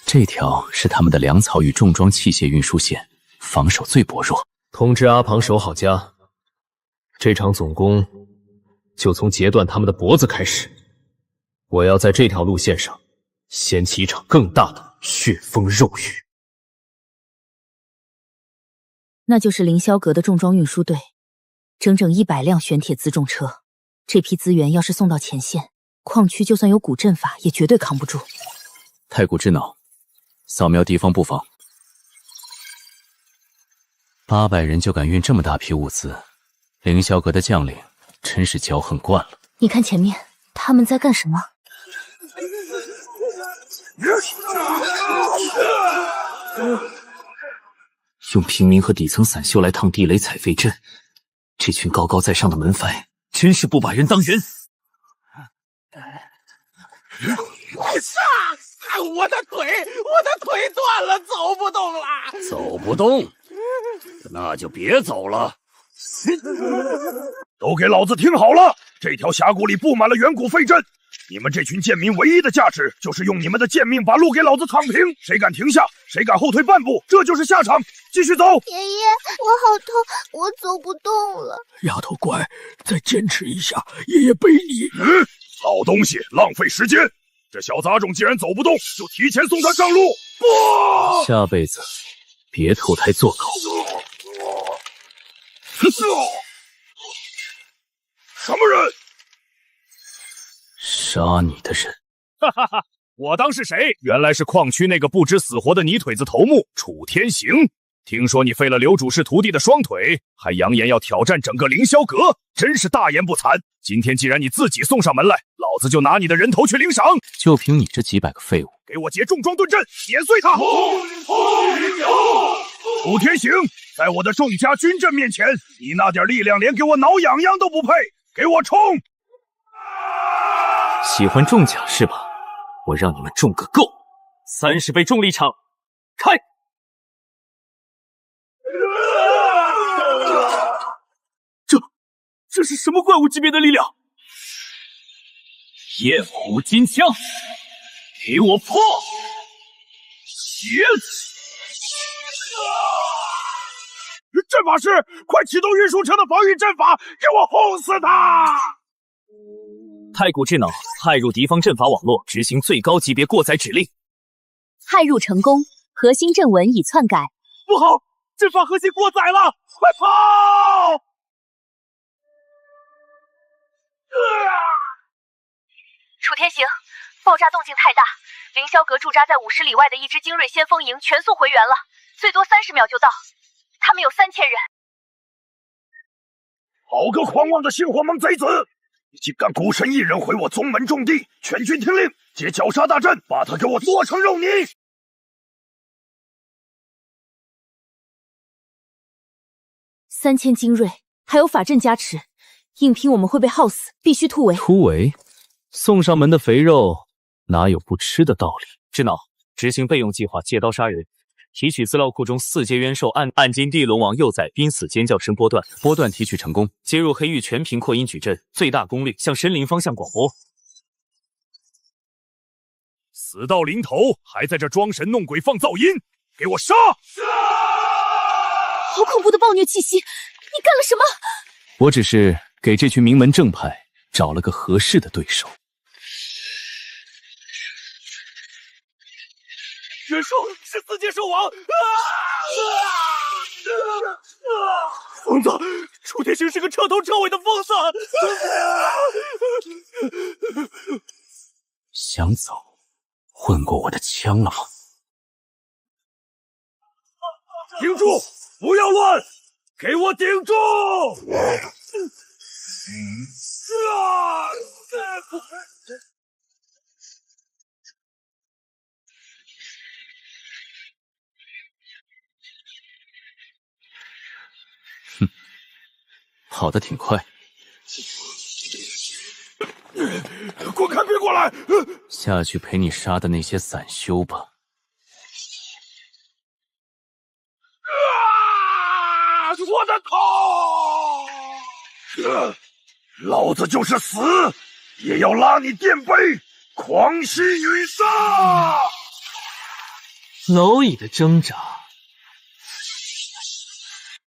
这条是他们的粮草与重装器械运输线，防守最薄弱。通知阿庞守好家，这场总攻就从截断他们的脖子开始。我要在这条路线上掀起一场更大的血风肉雨。那就是凌霄阁的重装运输队，整整100辆玄铁辎重车。这批资源要是送到前线，矿区就算有古阵法，也绝对扛不住。太古智脑，扫描敌方布防。800人就敢运这么大批物资，凌霄阁的将领真是骄横惯了。你看前面，他们在干什么？用平民和底层散修来趟地雷踩废阵，这群高高在上的门派真是不把人当人。我的腿断了，走不动了。走不动，那就别走了。都给老子听好了！这条峡谷里布满了远古废阵，你们这群贱民唯一的价值就是用你们的贱命把路给老子躺平。谁敢停下，谁敢后退半步，这就是下场。继续走。爷爷，我好痛，我走不动了。丫头乖，再坚持一下，爷爷背你。老东西，浪费时间！这小杂种既然走不动，就提前送他上路。不，下辈子别投胎做狗。什么人？杀你的人！哈哈哈！我当是谁？原来是矿区那个不知死活的泥腿子头目楚天行。听说你废了刘主事徒弟的双腿，还扬言要挑战整个凌霄阁，真是大言不惭。今天既然你自己送上门来，老老子就拿你的人头去领赏。就凭你这几百个废物，给我结重装盾阵，碾碎他！楚天行，在我的众家军阵面前，你那点力量连给我挠痒痒都不配！给我冲！喜欢中奖是吧？我让你们中个够！30倍重力场，开！这是什么怪物级别的力量？夜虎金枪，给我破！阵法师，快启动运输车的防御阵法，给我轰死他！太古智脑骇入敌方阵法网络，执行最高级别过载指令。骇入成功，核心阵纹已篡改。不好，阵法核心过载了，快跑！楚天行，爆炸动静太大，凌霄阁驻扎在50里外的一支精锐先锋营全速回援了，最多30秒就到。他们有3000人。好个狂妄的星火盟贼子！你竟敢孤身一人毁我宗门重地！全军听令，接绞杀大阵，把他给我剁成肉泥！3000精锐，还有法阵加持，硬拼我们会被耗死，必须突围。突围？送上门的肥肉哪有不吃的道理？智脑，执行备用计划，借刀杀人。提取资料库中4阶冤兽暗金地龙王幼崽濒死尖叫声波段，波段提取成功。接入黑域全屏扩音矩阵，最大功率向森林方向广播。死到临头还在这装神弄鬼放噪音，给我杀！好恐怖的暴虐气息！你干了什么？我只是给这群名门正派找了个合适的对手。元兽是4阶兽王！疯子！楚天行是个彻头彻尾的疯子！想走，混过我的枪了吗？顶住！不要乱！给我顶住！跑得挺快，滚开！别过来！下去陪你杀的那些散修吧。我的头！老子就是死，也要拉你垫背，狂吸雨杀！蝼蚁的挣扎，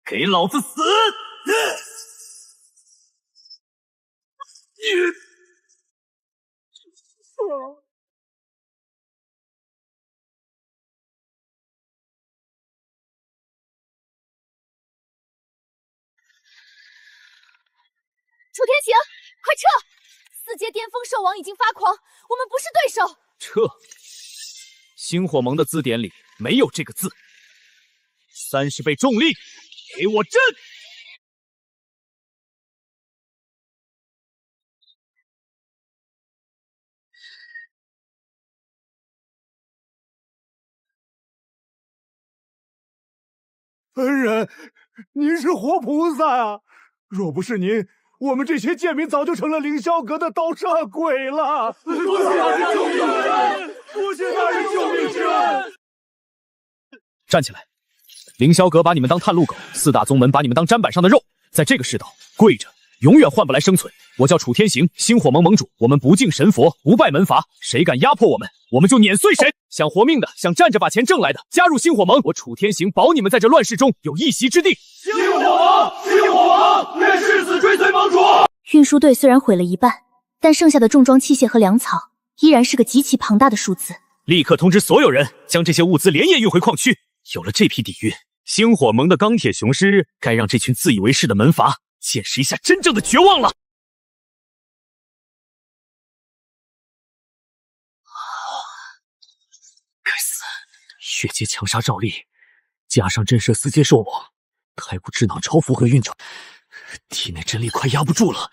给老子死！楚天行，快撤！4阶巅峰兽王已经发狂，我们不是对手。撤！星火盟的字典里没有这个字。30倍重力，给我震！恩人，您是活菩萨啊！若不是您，我们这些贱民早就成了凌霄阁的刀煞鬼了。多谢大人救命之恩！多谢大人救命之恩！站起来！凌霄阁把你们当探路狗，4大宗门把你们当砧板上的肉，在这个世道，跪着永远换不来生存。我叫楚天行，星火盟盟主，我们不敬神佛，不拜门阀，谁敢压迫我们，我们就碾碎谁。想活命的，想站着把钱挣来的，加入星火盟，我楚天行保你们在这乱世中有一席之地。星火盟，星火盟，愿誓死追随盟主。运输队虽然毁了一半，但剩下的重装器械和粮草依然是个极其庞大的数字。立刻通知所有人，将这些物资连夜运回矿区。有了这批底蕴，星火盟的钢铁雄狮该让这群自以为是的门阀见识一下真正的绝望了。该死！血阶强杀照例，加上震慑4阶兽王，太古智脑超负荷运转，体内真力快压不住了。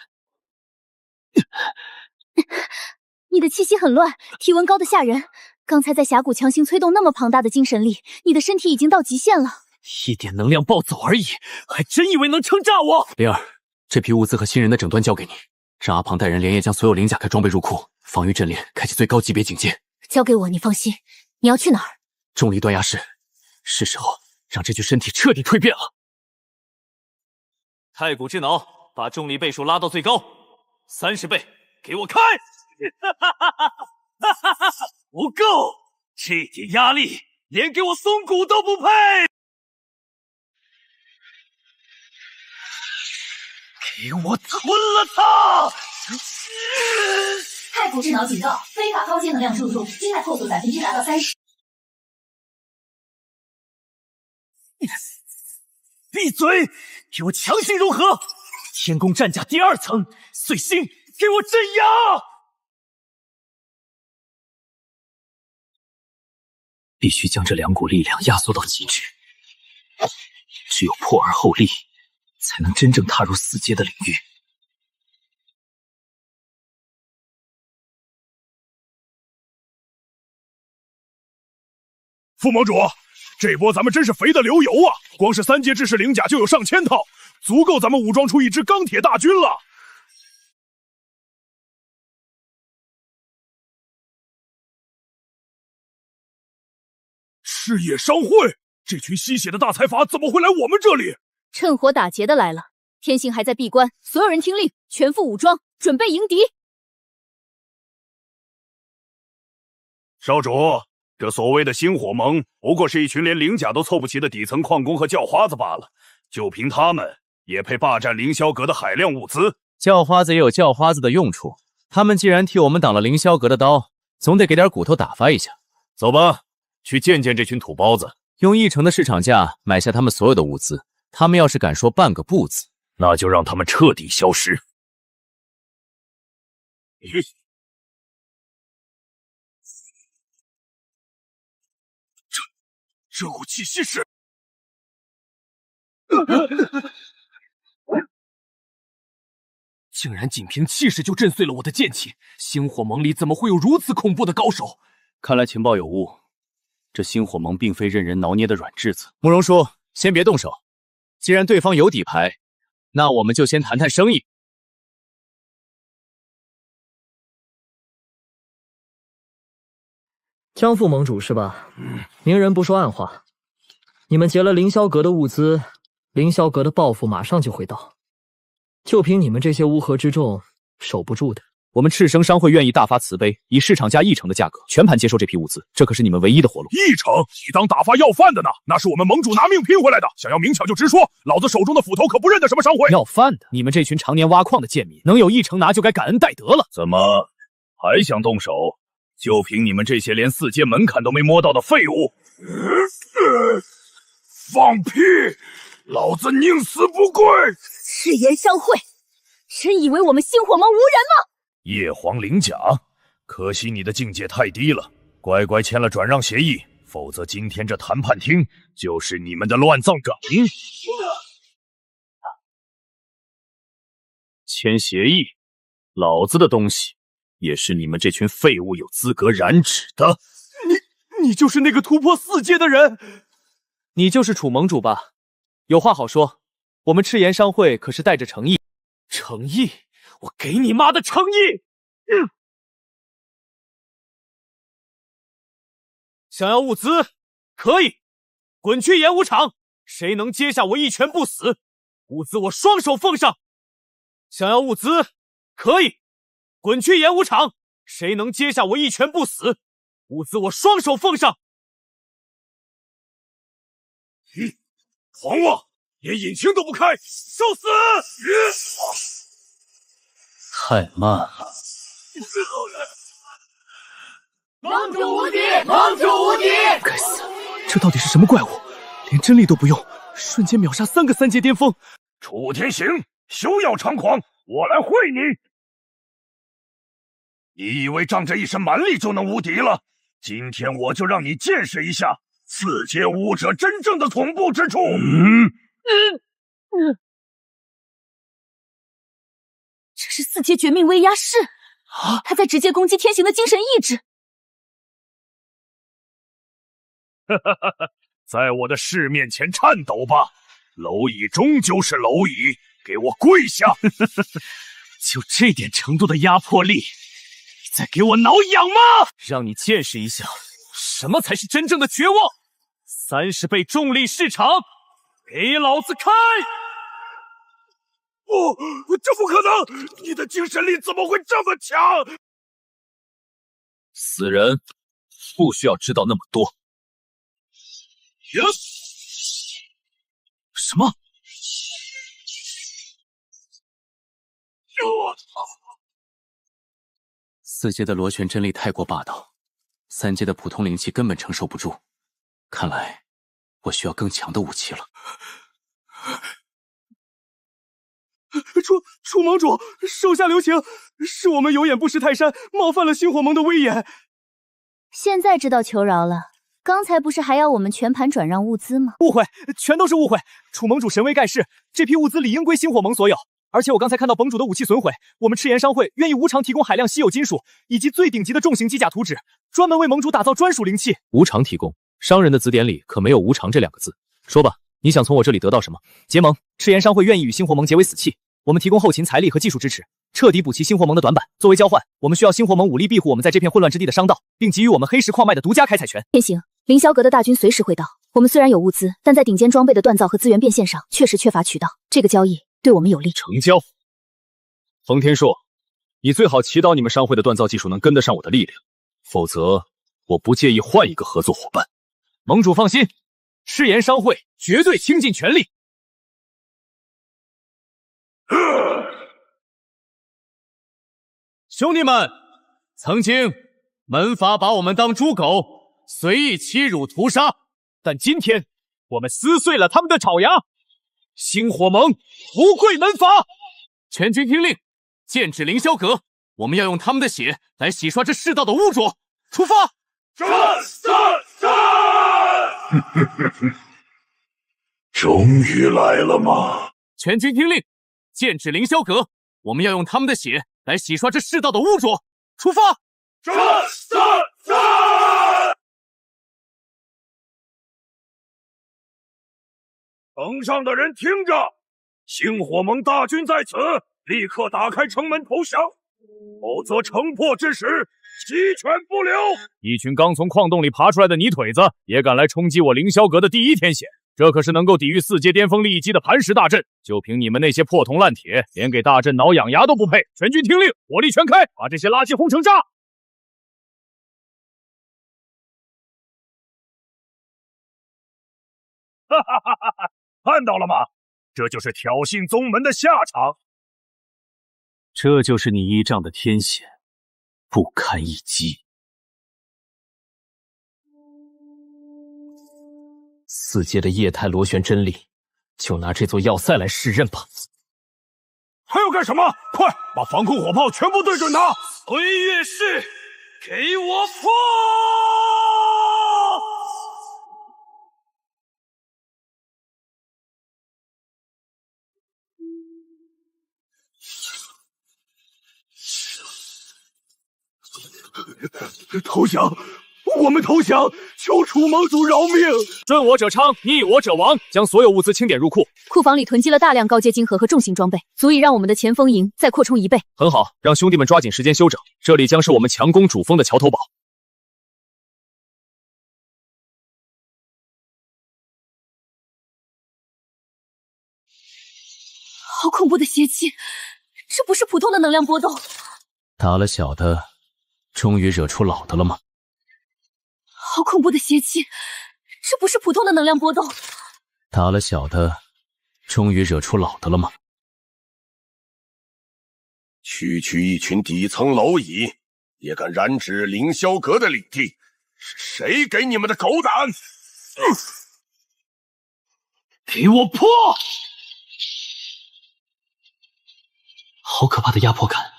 你的气息很乱，体温高的吓人。刚才在峡谷强行催动那么庞大的精神力，你的身体已经到极限了。一点能量暴走而已，还真以为能撑炸我？灵儿，这批物资和新人的整顿交给你，让阿庞带人连夜将所有灵甲铠装备入库，防御阵列开启最高级别警戒。交给我，你放心。你要去哪儿？重力断压室，是时候让这具身体彻底蜕变了。太古之脑，把重力倍数拉到最高，30倍，给我开！不够，这点压力连给我松骨都不配！给我吞了它！太古智脑警告：非法高阶能量输入，经脉破碎%达到30%。闭嘴！给我强行融合！天宫战甲第2层，碎星，给我镇压！必须将这2股力量压缩到极致，只有破而后立，才能真正踏入4阶的领域。副盟主，这波咱们真是肥得流油啊！光是3阶制式灵甲就有上千套，足够咱们武装出一支钢铁大军了。赤野商会，这群吸血的大财阀怎么会来我们这里？趁火打劫的来了。天星还在闭关，所有人听令，全副武装，准备迎敌。少主，这所谓的星火盟，不过是一群连灵甲都凑不齐的底层矿工和叫花子罢了。就凭他们，也配霸占凌霄阁的海量物资？叫花子也有叫花子的用处，他们既然替我们挡了凌霄阁的刀，总得给点骨头打发一下。走吧，去见见这群土包子，用1成的市场价买下他们所有的物资。他们要是敢说半个不字，那就让他们彻底消失。这股气息是……竟然仅凭气势就震碎了我的剑气！星火盟里怎么会有如此恐怖的高手？看来情报有误，这星火盟并非任人挠捏的软柿子。慕容叔，先别动手，既然对方有底牌，那我们就先谈谈生意。江副盟主是吧？明人不说暗话，你们劫了凌霄阁的物资，凌霄阁的报复马上就会到。就凭你们这些乌合之众，守不住的。我们赤生商会愿意大发慈悲，以市场价1成的价格全盘接受这批物资，这可是你们唯一的活路。1成？你当打发要饭的呢？那是我们盟主拿命拼回来的，想要明抢就直说，老子手中的斧头可不认得什么商会。要饭的？你们这群常年挖矿的贱民，能有1成拿就该感恩戴德了。怎么还想动手？就凭你们这些连4阶门槛都没摸到的废物！放屁！老子宁死不跪！赤炎商会，真以为我们星火盟无人吗？叶皇灵甲，可惜你的境界太低了，乖乖签了转让协议，否则今天这谈判厅就是你们的乱葬岗。签协议，老子的东西也是你们这群废物有资格染指的。你就是那个突破4阶的人？你就是楚盟主吧？有话好说，我们赤炎商会可是带着诚意。诚意？我给你妈的诚意！想要物资，可以，滚去演武场，谁能接下我一拳不死，物资我双手奉上。想要物资，可以，滚去演武场，谁能接下我一拳不死，物资我双手奉上。狂妄，连引擎都不开，受死！太慢了。盟主无敌！盟主无敌！该死，这到底是什么怪物？连真力都不用，瞬间秒杀3个3阶巅峰。楚天行，休要猖狂，我来会你！你以为仗着一身蛮力就能无敌了？今天我就让你见识一下4阶武者真正的恐怖之处！这是4阶绝命威压室，他在直接攻击天行的精神意志。在我的势面前颤抖吧！蝼蚁终究是蝼蚁，给我跪下！就这点程度的压迫力，你在给我挠痒吗？让你见识一下，什么才是真正的绝望！30倍重力市场，给老子开！不，这不可能！你的精神力怎么会这么强？死人不需要知道那么多。什么？我操！4阶的螺旋真力太过霸道，3阶的普通灵气根本承受不住。看来我需要更强的武器了。楚盟主，手下留情，是我们有眼不识泰山，冒犯了星火盟的威严。现在知道求饶了。刚才不是还要我们全盘转让物资吗？误会，全都是误会。楚盟主神威盖世，这批物资理应归星火盟所有。而且我刚才看到盟主的武器损毁，我们赤炎商会愿意无偿提供海量稀有金属以及最顶级的重型机甲图纸，专门为盟主打造专属灵器。无偿提供，商人的字典里可没有无偿这2个字。说吧，你想从我这里得到什么？结盟，赤炎商会愿意与星火盟结为死契，我们提供后勤财力和技术支持，彻底补齐星火盟的短板。作为交换，我们需要星火盟武力庇护我们在这片混乱之地的商道，并给予我们黑石矿脉的独家开采权。天行，凌霄阁的大军随时会到。我们虽然有物资，但在顶尖装备的锻造和资源变现上确实缺乏渠道。这个交易对我们有利。成交。冯天硕，你最好祈祷你们商会的锻造技术能跟得上我的力量，否则我不介意换一个合作伙伴。盟主放心，赤炎商会绝对倾尽全力。兄弟们，曾经门阀把我们当猪狗，随意欺辱屠杀，但今天我们撕碎了他们的爪牙，星火盟不跪门阀。全军听令，剑指凌霄阁，我们要用他们的血来洗刷这世道的污浊。出发！战！终于来了吗？全军听令，剑指凌霄阁，我们要用他们的血来洗刷这世道的污浊。出发！战！城上的人听着，星火盟大军在此，立刻打开城门投降，否则城破之时，鸡犬不留。一群刚从矿洞里爬出来的泥腿子，也敢来冲击我凌霄阁的第一天险，这可是能够抵御4阶巅峰利益机的磐石大阵。就凭你们那些破铜烂铁，连给大阵挠痒牙都不配。全军听令，火力全开，把这些垃圾轰成渣！哈哈哈哈哈！看到了吗？这就是挑衅宗门的下场。这就是你依仗的天险，不堪一击。4阶的液态螺旋真力，就拿这座要塞来试刃吧。还要干什么？快把防空火炮全部对准他！飞跃式，给我破！投降！我们投降！求楚盟主饶命！顺我者昌，逆我者亡。将所有物资清点入库。库房里囤积了大量高阶晶核和重型装备，足以让我们的前锋营再扩充1倍。很好，让兄弟们抓紧时间休整，这里将是我们强攻主峰的桥头堡。好恐怖的邪气，这不是普通的能量波动。打了小的，终于惹出老的了吗？好恐怖的邪气，这不是普通的能量波动。打了小的，终于惹出老的了吗？区区一群底层蝼蚁，也敢染指凌霄阁的领地，是谁给你们的狗胆？给我破！好可怕的压迫感，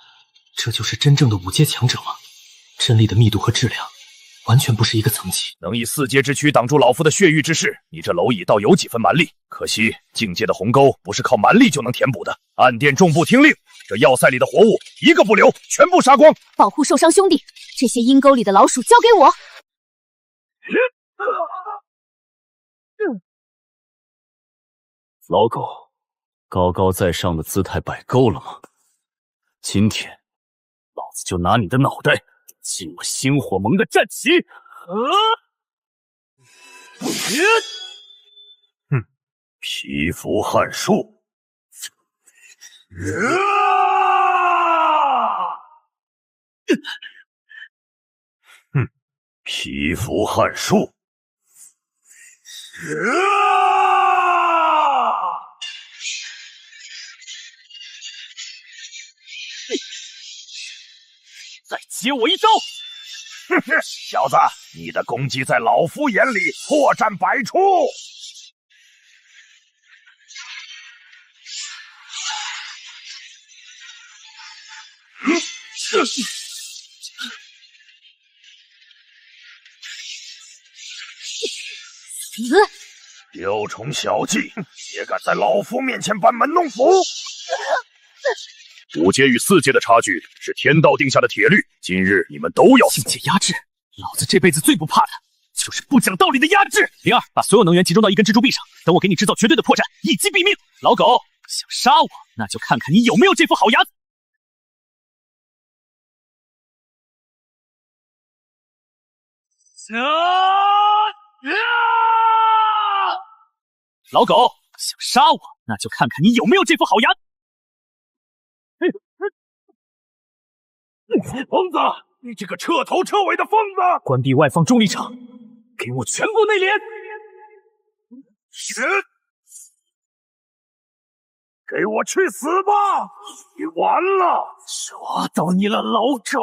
这就是真正的5阶强者吗？真力的密度和质量，完全不是一个层级。能以4阶之躯挡住老夫的血域之势，你这蝼蚁倒有几分蛮力。可惜境界的鸿沟不是靠蛮力就能填补的。暗殿众部听令，这要塞里的活物一个不留，全部杀光，保护受伤兄弟。这些阴沟里的老鼠交给我。老狗，高高在上的姿态摆够了吗？今天，老子就拿你的脑袋进我星火盟的战旗！皮肤撼树，皮肤撼树，再接我一招！小子，你的攻击在老夫眼里破绽百出。幼虫小技，也敢在老夫面前班门弄斧5阶与4阶的差距是天道定下的铁律，今日你们都要死。境界压制，老子这辈子最不怕的就是不讲道理的压制。灵儿，把所有能源集中到一根蜘蛛臂上，等我给你制造绝对的破绽，一击毙命。老狗，想杀我，那就看看你有没有这副好牙子。老狗，想杀我，那就看看你有没有这副好牙。疯子，你这个彻头彻尾的疯子！关闭外放重力场，给我全部内敛！给我去死吧！你完了！抓到你了，老狗！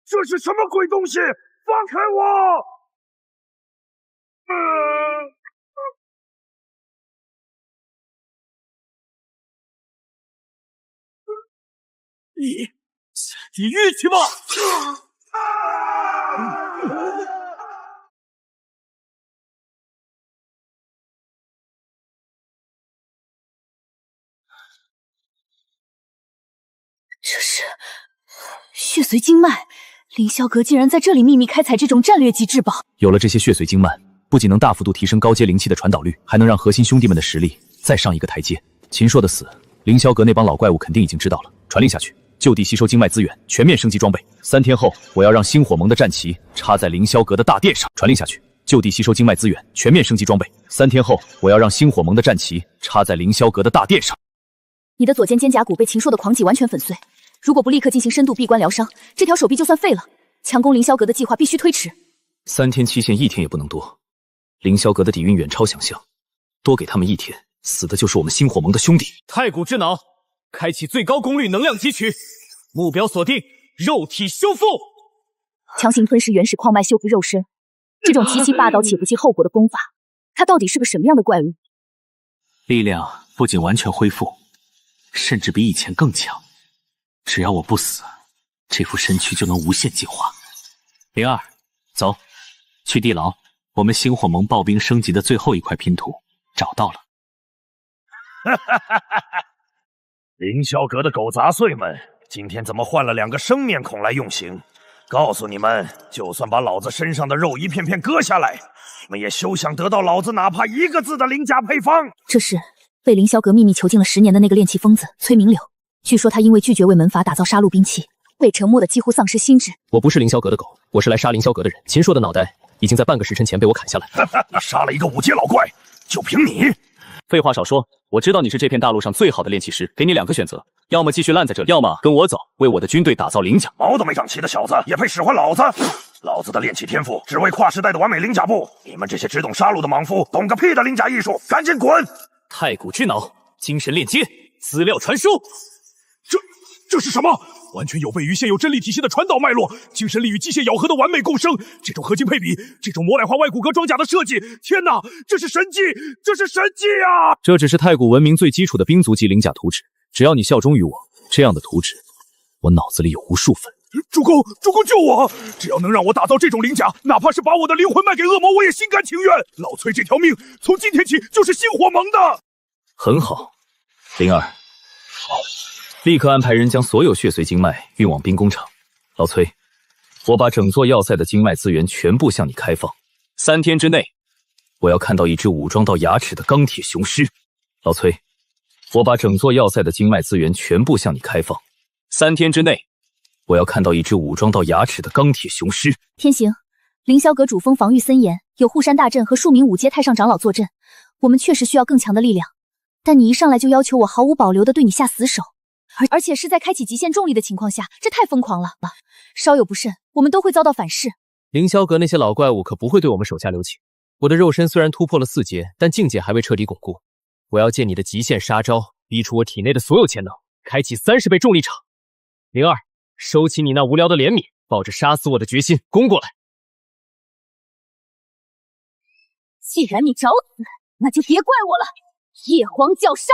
这是什么鬼东西？放开我！你下地狱去吧！这是血髓经脉，凌霄阁竟然在这里秘密开采这种战略级至宝。有了这些血髓经脉，不仅能大幅度提升高阶灵气的传导率，还能让核心兄弟们的实力再上一个台阶。秦朔的死，凌霄阁那帮老怪物肯定已经知道了。传令下去，就地吸收经脉资源，全面升级装备。3天后，我要让星火盟的战旗插在凌霄阁的大殿上。传令下去，就地吸收经脉资源，全面升级装备。3天后，我要让星火盟的战旗插在凌霄阁的大殿上。你的左肩肩胛骨被秦朔的狂戟完全粉碎，如果不立刻进行深度闭关疗伤，这条手臂就算废了。强攻凌霄阁的计划必须推迟。3天期限1天也不能多，凌霄阁的底蕴远超想象，多给他们1天，死的就是我们星火盟的兄弟。太古之脑，开启最高功率能量汲取，目标锁定肉体修复，强行吞噬原始矿脉修复肉身，这种极其霸道且不计后果的功法，他到底是个什么样的怪物？力量不仅完全恢复，甚至比以前更强。只要我不死，这副身躯就能无限进化。灵儿，走，去地牢，我们星火盟暴兵升级的最后一块拼图找到了。凌霄阁的狗杂碎们，今天怎么换了2个生面孔来用刑？告诉你们，就算把老子身上的肉一片片割下来，你们也休想得到老子哪怕1个字的灵甲配方。这是被凌霄阁秘密囚禁了10年的那个炼器疯子崔明柳。据说他因为拒绝为门阀打造杀戮兵器，被折磨的几乎丧失心智。我不是凌霄阁的狗，我是来杀凌霄阁的人。秦朔的脑袋已经在半个时辰前被我砍下来。你杀了一个5阶老怪，就凭你？废话少说，我知道你是这片大陆上最好的炼器师，给你2个选择，要么继续烂在这里，要么跟我走，为我的军队打造灵甲。毛都没长齐的小子也配使唤老子？老子的炼器天赋只为跨时代的完美灵甲部，你们这些只懂杀戮的莽夫，懂个屁的灵甲艺术，赶紧滚！太古之脑，精神链接，资料传输。这是什么？完全有悖于现有真理体系的传导脉络，精神力与机械咬合的完美共生，这种合金配比，这种磨奶化外骨骼装甲的设计，天哪，这是神迹！这是神迹啊！这只是太古文明最基础的兵族级灵甲图纸，只要你效忠于我，这样的图纸，我脑子里有无数份。主公救我！只要能让我打造这种灵甲，哪怕是把我的灵魂卖给恶魔，我也心甘情愿。老崔这条命从今天起就是星火盟的。很好，灵儿，立刻安排人将所有血髓经脉运往兵工厂。老崔，我把整座要塞的经脉资源全部向你开放。3天之内，我要看到一只武装到牙齿的钢铁雄狮。老崔，我把整座要塞的经脉资源全部向你开放。3天之内，我要看到一只武装到牙齿的钢铁雄狮。天行，凌霄阁主峰防御森严，有护山大阵和数名5阶太上长老坐镇，我们确实需要更强的力量。但你一上来就要求我毫无保留地对你下死手，而且是在开启极限重力的情况下，这太疯狂了。稍有不慎，我们都会遭到反噬。凌霄阁那些老怪物可不会对我们手下留情。我的肉身虽然突破了4阶，但境界还未彻底巩固。我要借你的极限杀招，逼出我体内的所有潜能，开启30倍重力场。灵儿，收起你那无聊的怜悯，抱着杀死我的决心攻过来。既然你找死，那就别怪我了。叶皇绞杀！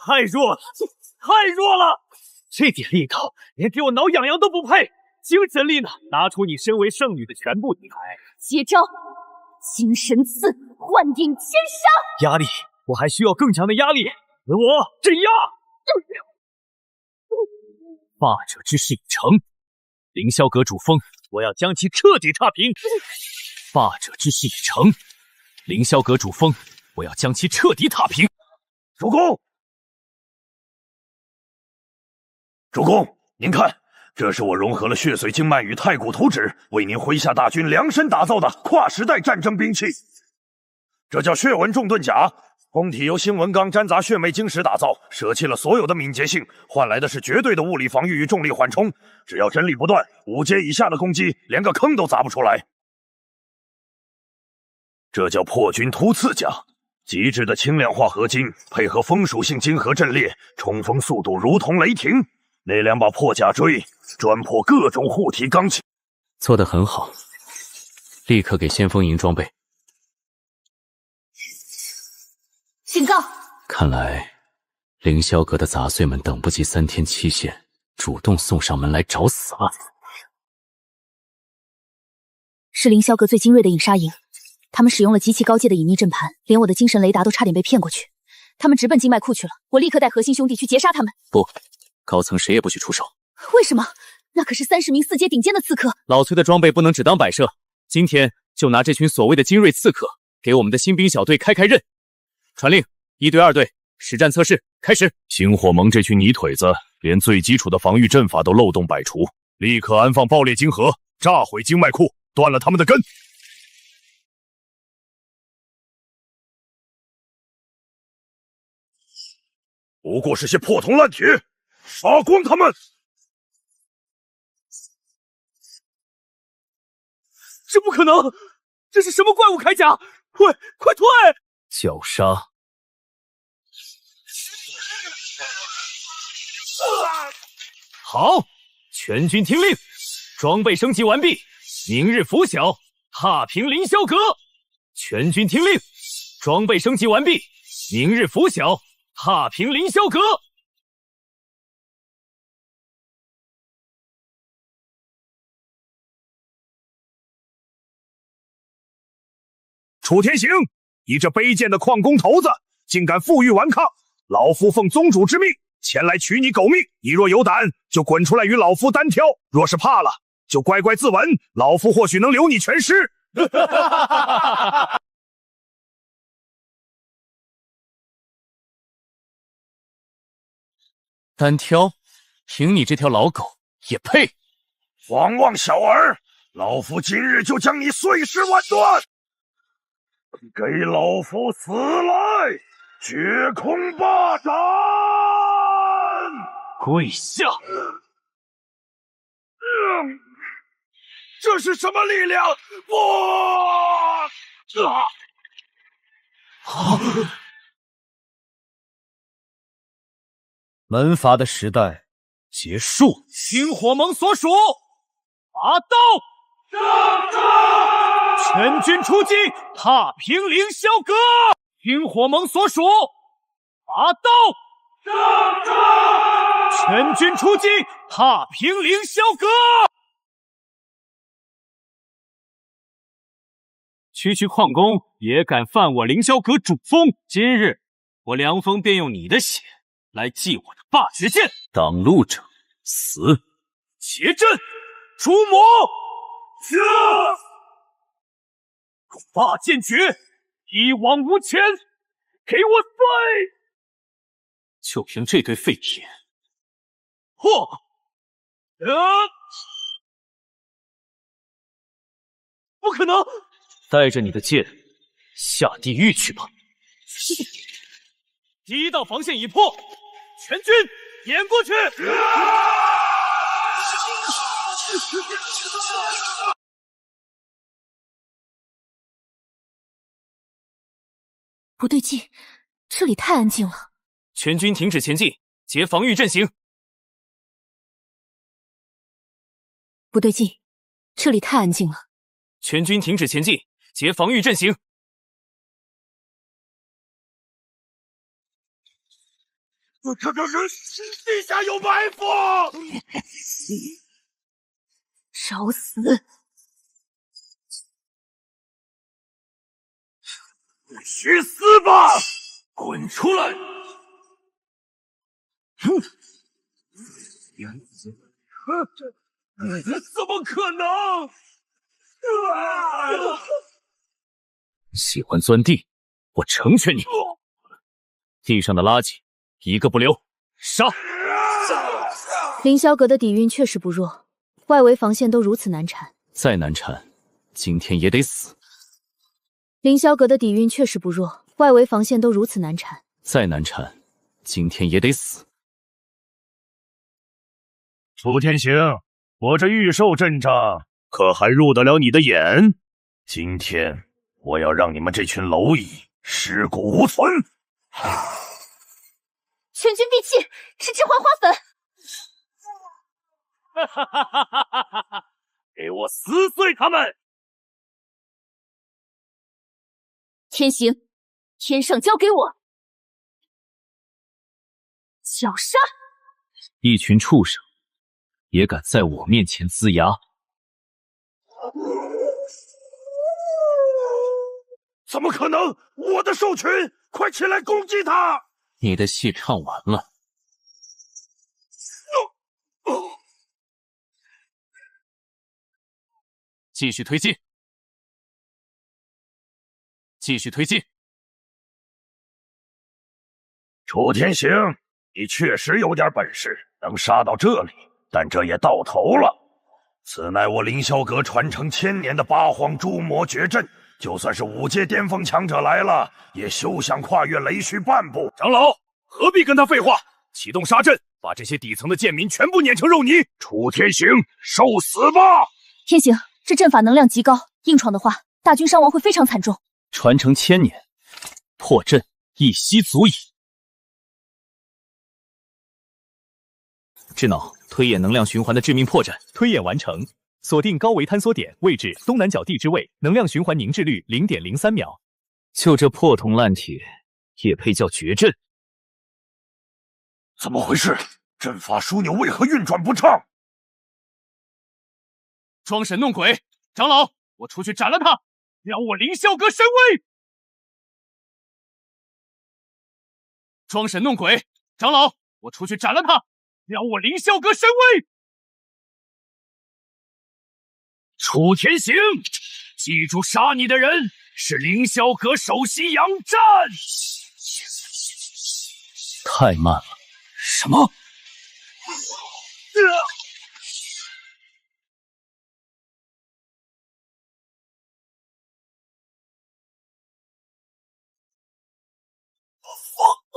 太弱了，太弱了！这点力道，连给我挠痒痒都不配。精神力呢？拿出你身为圣女的全部底牌。接招！精神刺，幻影千杀！压力，我还需要更强的压力。而我镇压！霸者之势已成，凌霄阁主峰，我要将其彻底踏平。霸者之势已成，凌霄阁主峰，我要将其彻底踏平。主公，您看，这是我融合了血髓经脉与太古图纸，为您麾下大军量身打造的跨时代战争兵器。这叫血纹重盾甲，封体由星纹钢掺杂血魅晶石打造，舍弃了所有的敏捷性，换来的是绝对的物理防御与重力缓冲。只要真力不断，5阶以下的攻击连个坑都砸不出来。这叫破军突刺甲，极致的轻量化合金，配合风属性晶核阵列，冲锋速度如同雷霆。那2把破甲锥专破各种护体钢器。做得很好，立刻给先锋营装备。警告！看来凌霄阁的杂碎们等不及3天期限，主动送上门来找死了。是凌霄阁最精锐的影杀营，他们使用了极其高阶的隐匿阵盘，连我的精神雷达都差点被骗过去。他们直奔经脉库去了，我立刻带核心兄弟去截杀他们。不，高层谁也不许出手。为什么？那可是30名4阶顶尖的刺客。老崔的装备不能只当摆设，今天就拿这群所谓的精锐刺客给我们的新兵小队开刃。传令，1队2队实战测试开始。星火盟这群泥腿子，连最基础的防御阵法都漏洞百出，立刻安放爆裂晶核，炸毁经脉库，断了他们的根。不过是些破铜烂铁，杀光他们！这不可能！这是什么怪物铠甲？快退！绞杀！好，全军听令，装备升级完毕，明日拂晓，踏平凌霄阁。全军听令，装备升级完毕，明日拂晓，踏平凌霄阁。楚天行，你这卑贱的矿工头子，竟敢负隅顽抗！老夫奉宗主之命前来取你狗命，你若有胆，就滚出来与老夫单挑；若是怕了，就乖乖自刎，老夫或许能留你全尸。单挑？凭你这条老狗也配？狂妄小儿！老夫今日就将你碎尸万段！给老夫死来！绝空霸斩！跪下！这是什么力量？门阀的时代结束。星火盟所属，拔刀！上阵！全军出击，踏平凌霄阁！星火盟所属，拔刀！全军出击，踏平凌霄阁！区区矿工也敢犯我凌霄阁主封？今日我凉风便用你的血来祭我的霸绝剑！挡路者死！结阵，出魔！霸剑诀，一往无前，给我碎！就凭这堆废铁！嚯！不可能！带着你的剑下地狱去吧！第一道防线已破，全军撵过去！不对劲，这里太安静了。全军停止前进，结防御阵型。不对劲，这里太安静了。全军停止前进，结防御阵型。地下有埋伏！找死！去死吧！滚出来！怎么可能？喜欢钻地，我成全你！地上的垃圾一个不留，杀！凌霄阁的底蕴确实不弱，外围防线都如此难缠，再难缠，今天也得死。凌霄阁的底蕴确实不弱，外围防线都如此难缠，再难缠，今天也得死。楚天行，我这御兽阵仗可还入得了你的眼？今天我要让你们这群蝼蚁尸骨无存！全军闭气，是致幻花粉！给我撕碎他们！天行，天圣交给我！绞杀！一群畜生，也敢在我面前呲牙！怎么可能？我的兽群，快起来攻击他！你的戏唱完了。继续推进，继续推进。楚天行，你确实有点本事，能杀到这里，但这也到头了。此乃我凌霄阁传承1000年的八荒诛魔绝阵，就算是5阶巅峰强者来了，也休想跨越雷区半步。长老，何必跟他废话？启动杀阵，把这些底层的贱民全部碾成肉泥！楚天行，受死吧！天行，这阵法能量极高，硬闯的话，大军伤亡会非常惨重。传承1000年，破阵一息足矣。智脑推演能量循环的致命破绽，推演完成。锁定高维坍缩点，位置东南角地之位，能量循环凝滞率0.03秒。就这破铜烂铁，也配叫绝阵？怎么回事？阵法枢纽为何运转不畅？装神弄鬼！长老，我出去斩了他，让我凌霄阁神威！装神弄鬼！长老，我出去斩了他，让我凌霄阁神威！楚天行，记住，杀你的人是凌霄阁首席杨战。太慢了。什么？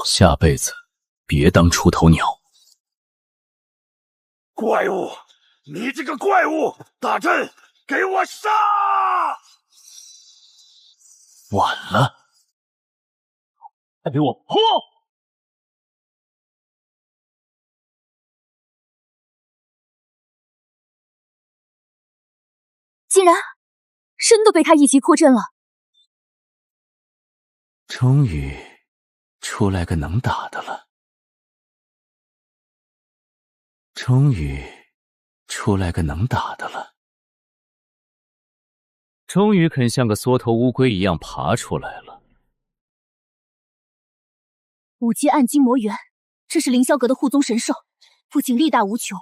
下辈子别当出头鸟。怪物，你这个怪物！大阵，给我杀！晚了，快给我破！竟然，身都被他一击破阵了。终于出来个能打的了。终于出来个能打的了，终于肯像个缩头乌龟一样爬出来了。5阶暗金魔猿，这是凌霄阁的护宗神兽，不仅力大无穷，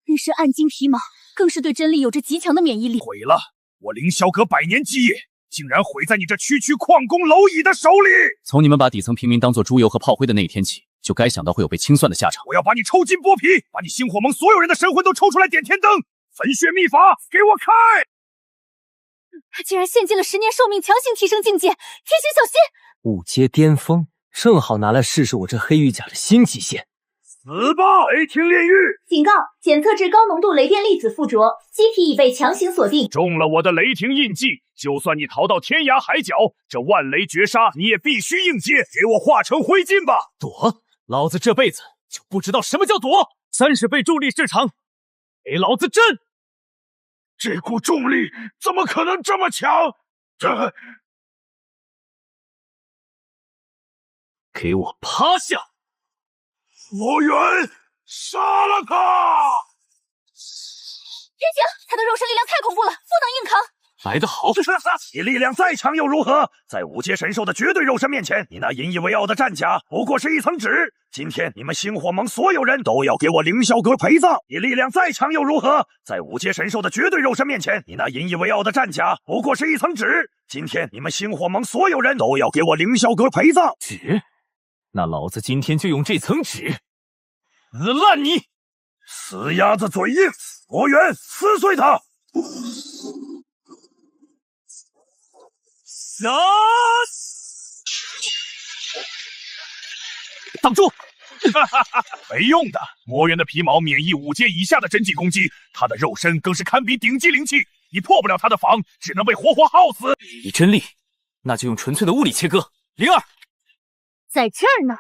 一身暗金皮毛，更是对真力有着极强的免疫力。毁了我凌霄阁百年基业，竟然毁在你这区区矿工蝼蚁的手里！从你们把底层平民当作猪油和炮灰的那一天起，就该想到会有被清算的下场。我要把你抽筋剥皮，把你星火盟所有人的神魂都抽出来点天灯！焚血秘法，给我开！他竟然献祭了10年寿命，强行提升境界，天行小心！5阶巅峰，正好拿来试试我这黑玉甲的新极限。死吧，雷霆炼狱！警告：检测至高浓度雷电粒子附着，机体已被强行锁定。中了我的雷霆印记，就算你逃到天涯海角，这万雷绝杀你也必须应接，给我化成灰烬吧！躲！老子这辈子就不知道什么叫躲！30倍重力市场，给老子震！这股重力怎么可能这么强？给我趴下！魔猿，杀了他！天行，他的肉身力量太恐怖了，不能硬扛。来得好！你力量再强又如何？在5阶神兽的绝对肉身面前，你那引以为傲的战甲不过是一层纸。今天你们星火盟所有人都要给我凌霄阁陪葬！你力量再强又如何？在5阶神兽的绝对肉身面前，你那引以为傲的战甲不过是一层纸。今天你们星火盟所有人都要给我凌霄阁陪葬！纸？那老子今天就用这层纸撕烂你！死鸭子嘴硬，魔猿撕碎他！挡住！没用的，魔猿的皮毛免疫5阶以下的真气攻击，他的肉身更是堪比顶级灵气，你破不了他的防，只能被活活耗死。以真力，那就用纯粹的物理切割。02，在这儿呢。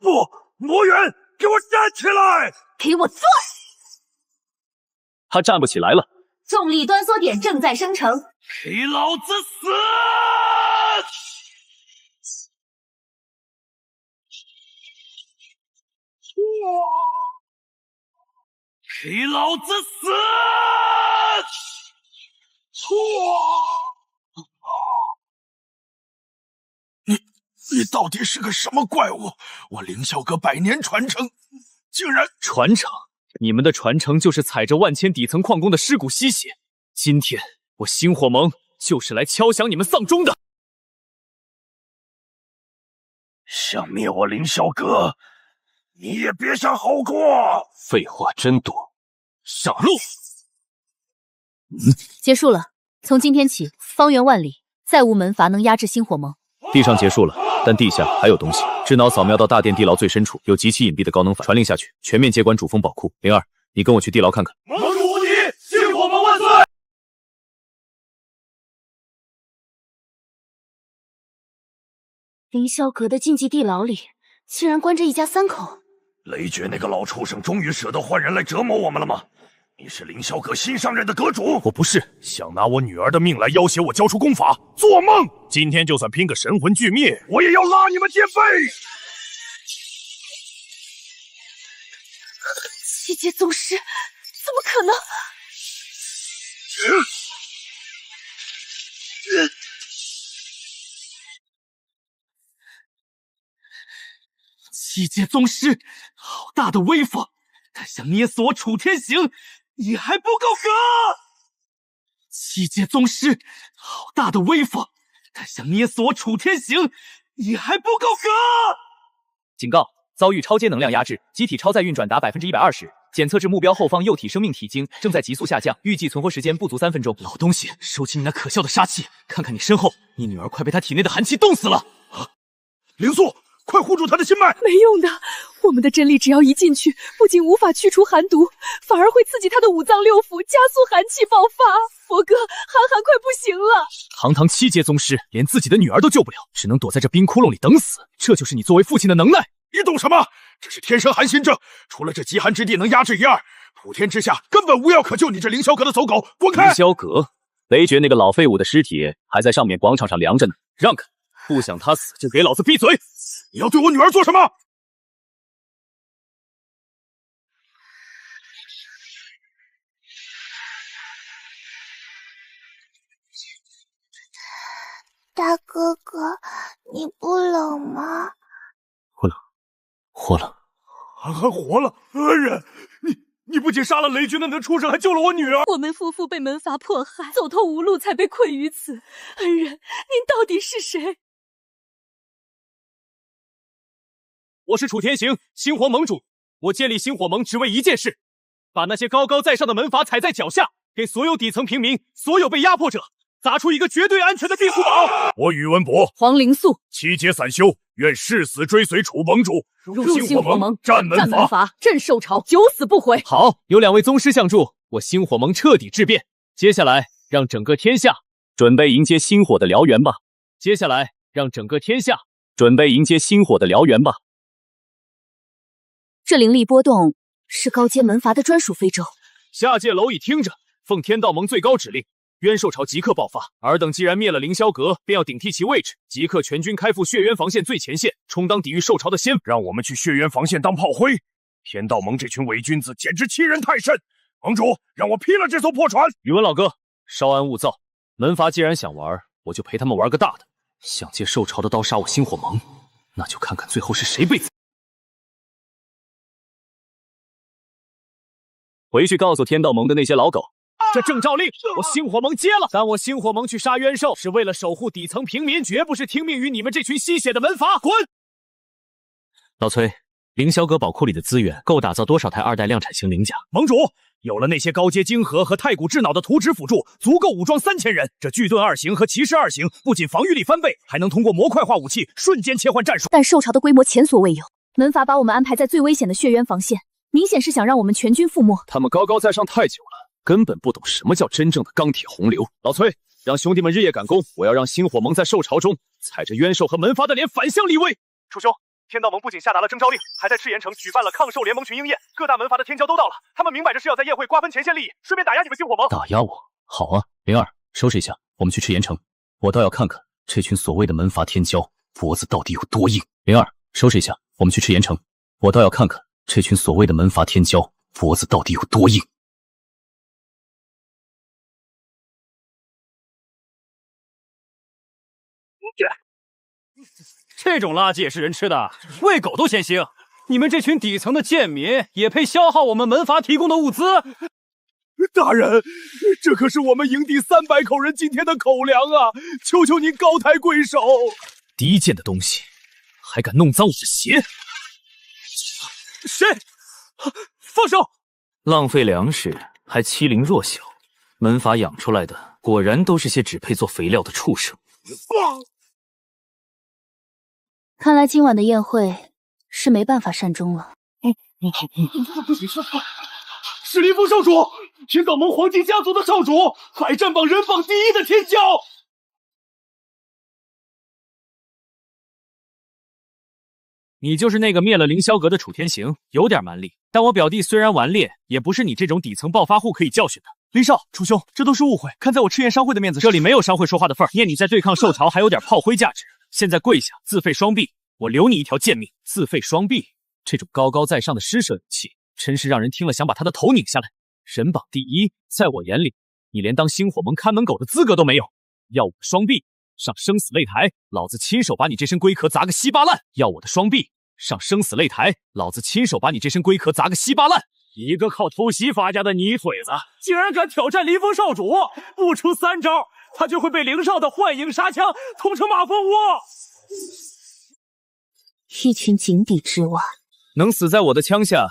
不，魔猿，给我站起来！给我坐！他站不起来了。重力端缩点正在生成，给老子死！给老子死！你到底是个什么怪物？我凌霄阁百年传承，竟然传承？你们的传承就是踩着万千底层矿工的尸骨吸血。今天我星火盟就是来敲响你们丧钟的。想灭我凌霄阁，你也别想好过！废话真多，上路！结束了。从今天起，方圆万里再无门阀能压制星火盟。地上结束了，但地下还有东西。智脑扫描到大殿地牢最深处有极其隐蔽的高能反传令下去，全面接管主峰宝库。02，你跟我去地牢看看。盟主无敌，星火盟万岁！凌霄阁的禁忌地牢里竟然关着一家3口。雷爵那个老畜生终于舍得换人来折磨我们了吗？你是凌霄阁新上任的阁主？我不是，想拿我女儿的命来要挟我交出功法，做梦！今天就算拼个神魂俱灭，我也要拉你们垫背！七阶宗师，怎么可能？七阶宗师，好大的威风！他想捏死我楚天行，你还不够格！七阶宗师，好大的威风！他想捏死我楚天行，你还不够格！警告：遭遇超阶能量压制，机体超载运转达120%，检测至目标后方幼体生命体经正在急速下降，预计存活时间不足3分钟。老东西，收起你那可笑的杀气，看看你身后，你女儿快被他体内的寒气冻死了！灵素，快护住他的心脉！没用的，我们的真力只要一进去，不仅无法去除寒毒，反而会刺激他的五脏六腑，加速寒气爆发。佛哥，韩快不行了！堂堂7阶宗师，连自己的女儿都救不了，只能躲在这冰窟窿里等死。这就是你作为父亲的能耐？你懂什么？这是天生寒心症，除了这极寒之地能压制1、2，普天之下根本无药可救。你这凌霄阁的走狗，滚开！凌霄阁，雷爵那个老废物的尸体还在上面广场上凉着呢。让开！不想他死就给老子闭嘴！你要对我女儿做什么？大哥哥，你不冷吗？活了，还活了！恩人，你不仅杀了雷军的那畜生，还救了我女儿。我们夫妇被门阀迫害，走投无路才被困于此。恩人，您到底是谁？我是楚天行，星火盟主。我建立星火盟只为一件事，把那些高高在上的门阀踩在脚下，给所有底层平民、所有被压迫者砸出一个绝对安全的庇护岛。我宇文博、黄灵素七节散修，愿誓死追随楚盟主，入星火盟，战门阀，镇受潮，九死不悔。好，有2位宗师相助，我星火盟彻底质变。接下来，让整个天下准备迎接星火的燎原吧！接下来，让整个天下准备迎接星火的燎原吧！这灵力波动是高阶门阀的专属非洲。下界蝼蚁听着，奉天道盟最高指令，冤兽潮即刻爆发。尔等既然灭了凌霄阁，便要顶替其位置，即刻全军开赴血渊防线最前线，充当抵御兽潮的先锋。让我们去血渊防线当炮灰！天道盟这群伪君子简直欺人太甚！盟主，让我劈了这艘破船！宇文老哥，稍安勿躁。门阀既然想玩，我就陪他们玩个大的。想借兽潮的刀杀我星火盟，那就看看最后是谁被回去告诉天道盟的那些老狗，这正诏令我星火盟接了。但我星火盟去杀冤兽，是为了守护底层平民，绝不是听命于你们这群吸血的门阀。滚！老崔，凌霄阁宝库里的资源够打造多少台2代量产型灵甲？盟主，有了那些高阶晶核和太古智脑的图纸辅助，足够武装3000人。这巨盾2型和骑士2型不仅防御力翻倍，还能通过模块化武器瞬间切换战术。但兽潮的规模前所未有，门阀把我们安排在最危险的血渊防线，明显是想让我们全军覆没。他们高高在上太久了，根本不懂什么叫真正的钢铁洪流。老崔，让兄弟们日夜赶工，我要让星火盟在兽潮中踩着冤兽和门阀的脸反向立威。楚兄，天道盟不仅下达了征召令，还在赤岩城举办了抗兽联盟群英宴，各大门阀的天骄都到了，他们明摆着是要在宴会瓜分前线利益，顺便打压你们星火盟。打压我？好啊，灵儿，收拾一下，我们去赤岩城。我倒要看看这群所谓的门阀天骄脖子到底有多硬。灵儿，收拾一下，我们去赤岩城。我倒要看看这群所谓的门阀天骄脖子到底有多硬。这种垃圾也是人吃的，喂狗都嫌腥。你们这群底层的贱民也配消耗我们门阀提供的物资？大人，这可是我们营地300口人今天的口粮啊！求求您高抬贵手！低贱的东西，还敢弄脏我的鞋！谁？放手！浪费粮食，还欺凌弱小，门阀养出来的果然都是些只配做肥料的畜生。看来今晚的宴会是没办法善终了。是林峰少主，天道盟黄金家族的少主，百战榜人榜第1的天骄。你就是那个灭了凌霄阁的楚天行，有点蛮力。但我表弟虽然顽劣，也不是你这种底层暴发户可以教训的。林少，楚兄，这都是误会，看在我赤焰商会的面子上，这里没有商会说话的份儿。念你在对抗兽潮还有点炮灰价值，现在跪下自废双臂，我留你一条贱命。自废双臂，这种高高在上的施舍语气，真是让人听了想把他的头拧下来。人榜第1，在我眼里，你连当星火盟看门狗的资格都没有。要我的双臂，上生死擂台，老子亲手把你这身龟壳砸个稀巴烂！要我的双臂，上生死擂台，老子亲手把你这身龟壳砸个稀巴烂！一个靠偷袭发家的泥腿子，竟然敢挑战林峰少主，不出3招，他就会被凌少的幻影杀枪捅成马蜂窝。一群井底之蛙，能死在我的枪下，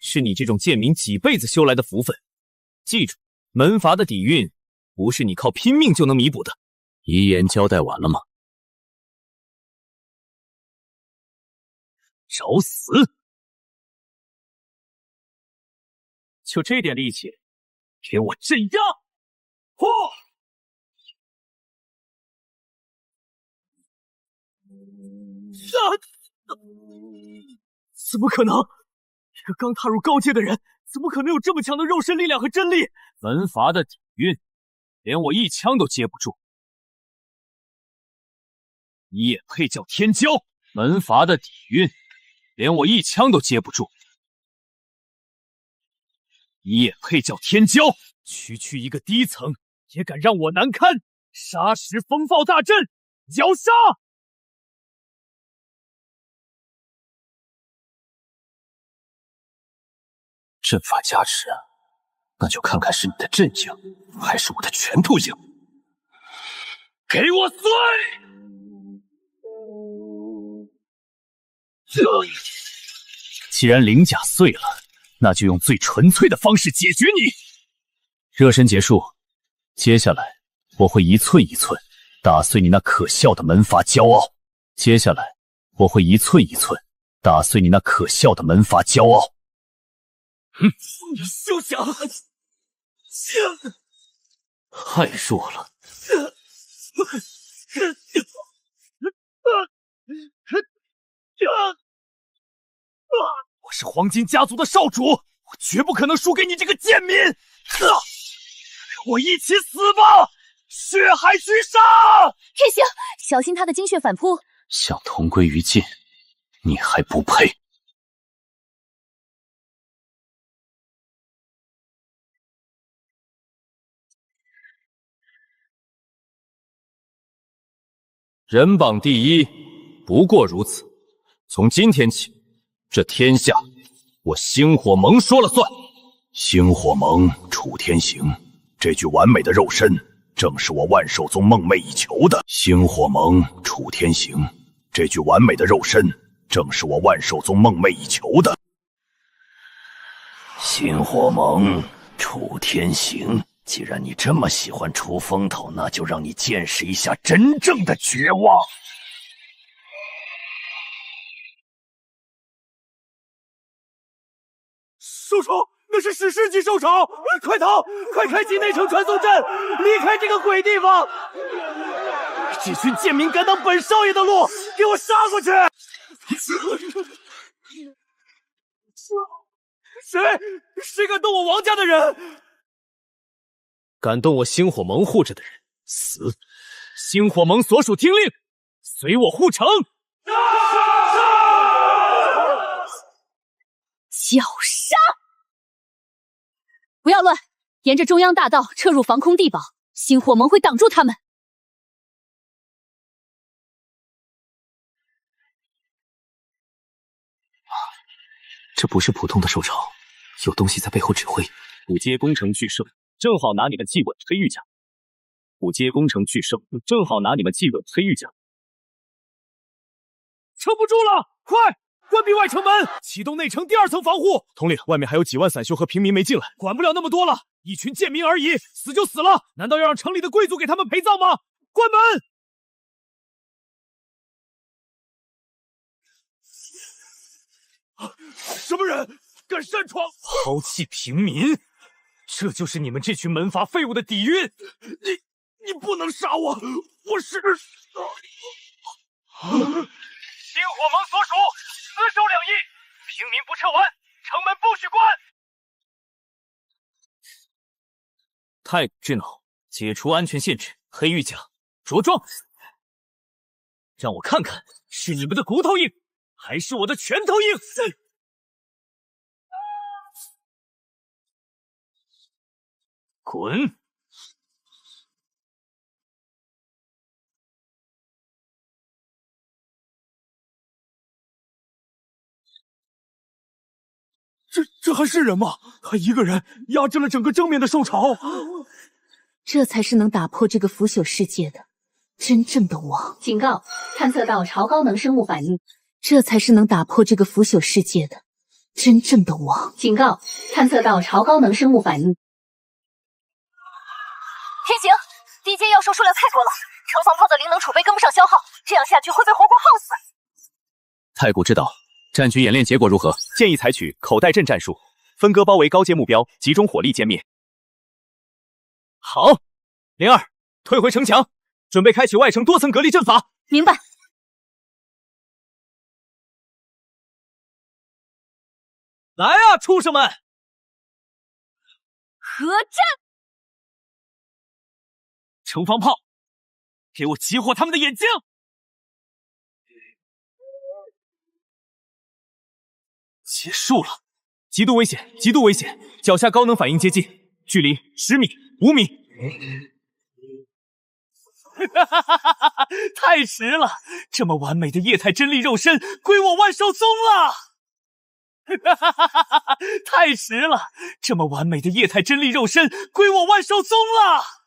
是你这种贱民几辈子修来的福分。记住，门阀的底蕴不是你靠拼命就能弥补的。遗言交代完了吗？找死！就这点力气，给我镇压！嚯！怎么可能？一个刚踏入高阶的人，怎么可能有这么强的肉身力量和真力？门阀的底蕴，连我一枪都接不住。你也配叫天骄？门阀的底蕴，连我一枪都接不住。你也配叫天骄？区一个低层也敢让我难堪！沙石风暴大阵，绞杀！阵法加持，那就看看是你的阵赢，还是我的拳头赢。给我碎！既然灵甲碎了，那就用最纯粹的方式解决你。热身结束，接下来我会一寸一寸打碎你那可笑的门阀骄傲。接下来我会一寸一寸打碎你那可笑的门阀骄傲。休想！太弱了。我是黄金家族的少主，我绝不可能输给你这个贱民！我一起死吧，血海巨杀！天行，小心他的精血反扑。想同归于尽，你还不配。人榜第一，不过如此。从今天起，这天下我星火盟说了算。星火盟楚天行，这具完美的肉身，正是我万寿宗梦寐以求的。星火盟楚天行，这具完美的肉身，正是我万寿宗梦寐以求的。星火盟楚天行。既然你这么喜欢出风头，那就让你见识一下真正的绝望。兽潮，那是史诗级兽潮！快逃！快开启内城传送阵，离开这个鬼地方！这群贱民敢挡本少爷的路，给我杀过去！谁敢动我王家的人？敢动我星火盟护着的人，死！星火盟所属听令，随我护城！绞杀！不要乱，沿着中央大道撤入防空地堡，星火盟会挡住他们。这不是普通的兽潮，有东西在背后指挥。五阶攻城巨圣，正好拿你们祭稳黑玉甲。五阶攻城巨圣，正好拿你们祭稳黑玉甲。撑不住了，快关闭外城门，启动内城第2层防护。统领，外面还有几万散修和平民没进来，管不了那么多了，一群贱民而已，死就死了，难道要让城里的贵族给他们陪葬吗？关门！什么人敢擅闯？抛弃平民，这就是你们这群门阀废物的底蕴！你不能杀我，我是星火盟所属，死守两翼，平民不撤完，城门不许关。太智脑，解除安全限制，黑玉甲着装。让我看看，是你们的骨头硬，还是我的拳头硬？滚！这还是人吗？他一个人压制了整个正面的兽潮，这才是能打破这个腐朽世界的真正的王。警告，探测到超高能生物反应，这才是能打破这个腐朽世界的真正的王。警告，探测到超高能生物反应。天行，低阶妖兽数量太多了，城防炮的灵能储备跟不上消耗，这样下去会被活活耗死。太古知道。战局演练结果如何？建议采取口袋阵战术，分割包围高阶目标，集中火力歼灭。好，02，退回城墙，准备开启外城多层隔离阵法。明白。来啊，畜生们！合战！城防炮，给我击破他们的眼睛！结束了，极度危险，极度危险！脚下高能反应接近，距离10米、5米。太实了！这么完美的液态真力肉身归我万寿宗了！太实了！这么完美的液态真力肉身归我万寿宗了！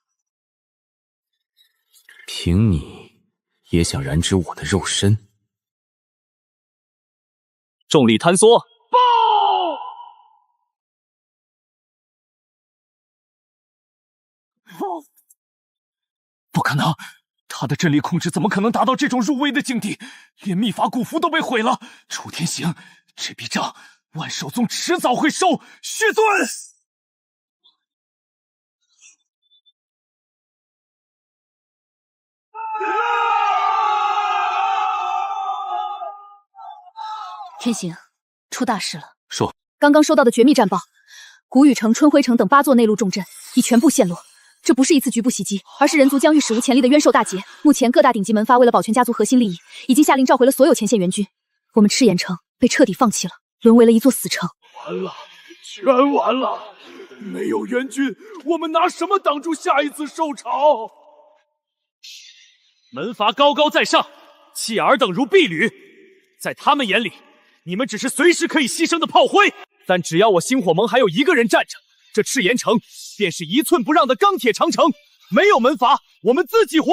凭你也想染指我的肉身？重力坍缩，爆！不可能！他的阵力控制怎么可能达到这种入微的境地？连秘法古符都被毁了。楚天行，这笔账万寿宗迟早会收。血尊，天行，出大事了！说，刚刚收到的绝密战报，古雨城、春晖城等8座内陆重镇已全部陷落。这不是一次局部袭击，而是人族疆域史无前例的冤兽大捷。目前各大顶级门阀为了保全家族核心利益，已经下令召回了所有前线援军。我们赤焰城被彻底放弃了，沦为了一座死城。完了，全完了！没有援军，我们拿什么挡住下一次兽潮？门阀高高在上，弃尔等如婢女，在他们眼里，你们只是随时可以牺牲的炮灰。但只要我星火盟还有一个人站着，这赤炎城便是1寸不让的钢铁长城。没有门阀，我们自己活！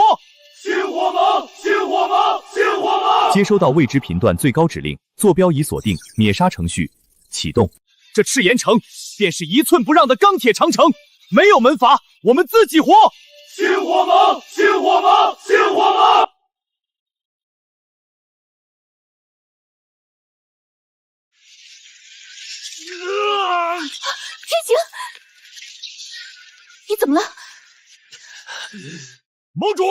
星火盟，星火盟，星火盟！接收到未知频段最高指令，坐标已锁定，灭杀程序启动。这赤炎城便是1寸不让的钢铁长城。没有门阀，我们自己活！星火盟，星火盟，星火盟！天行，你怎么了？盟主，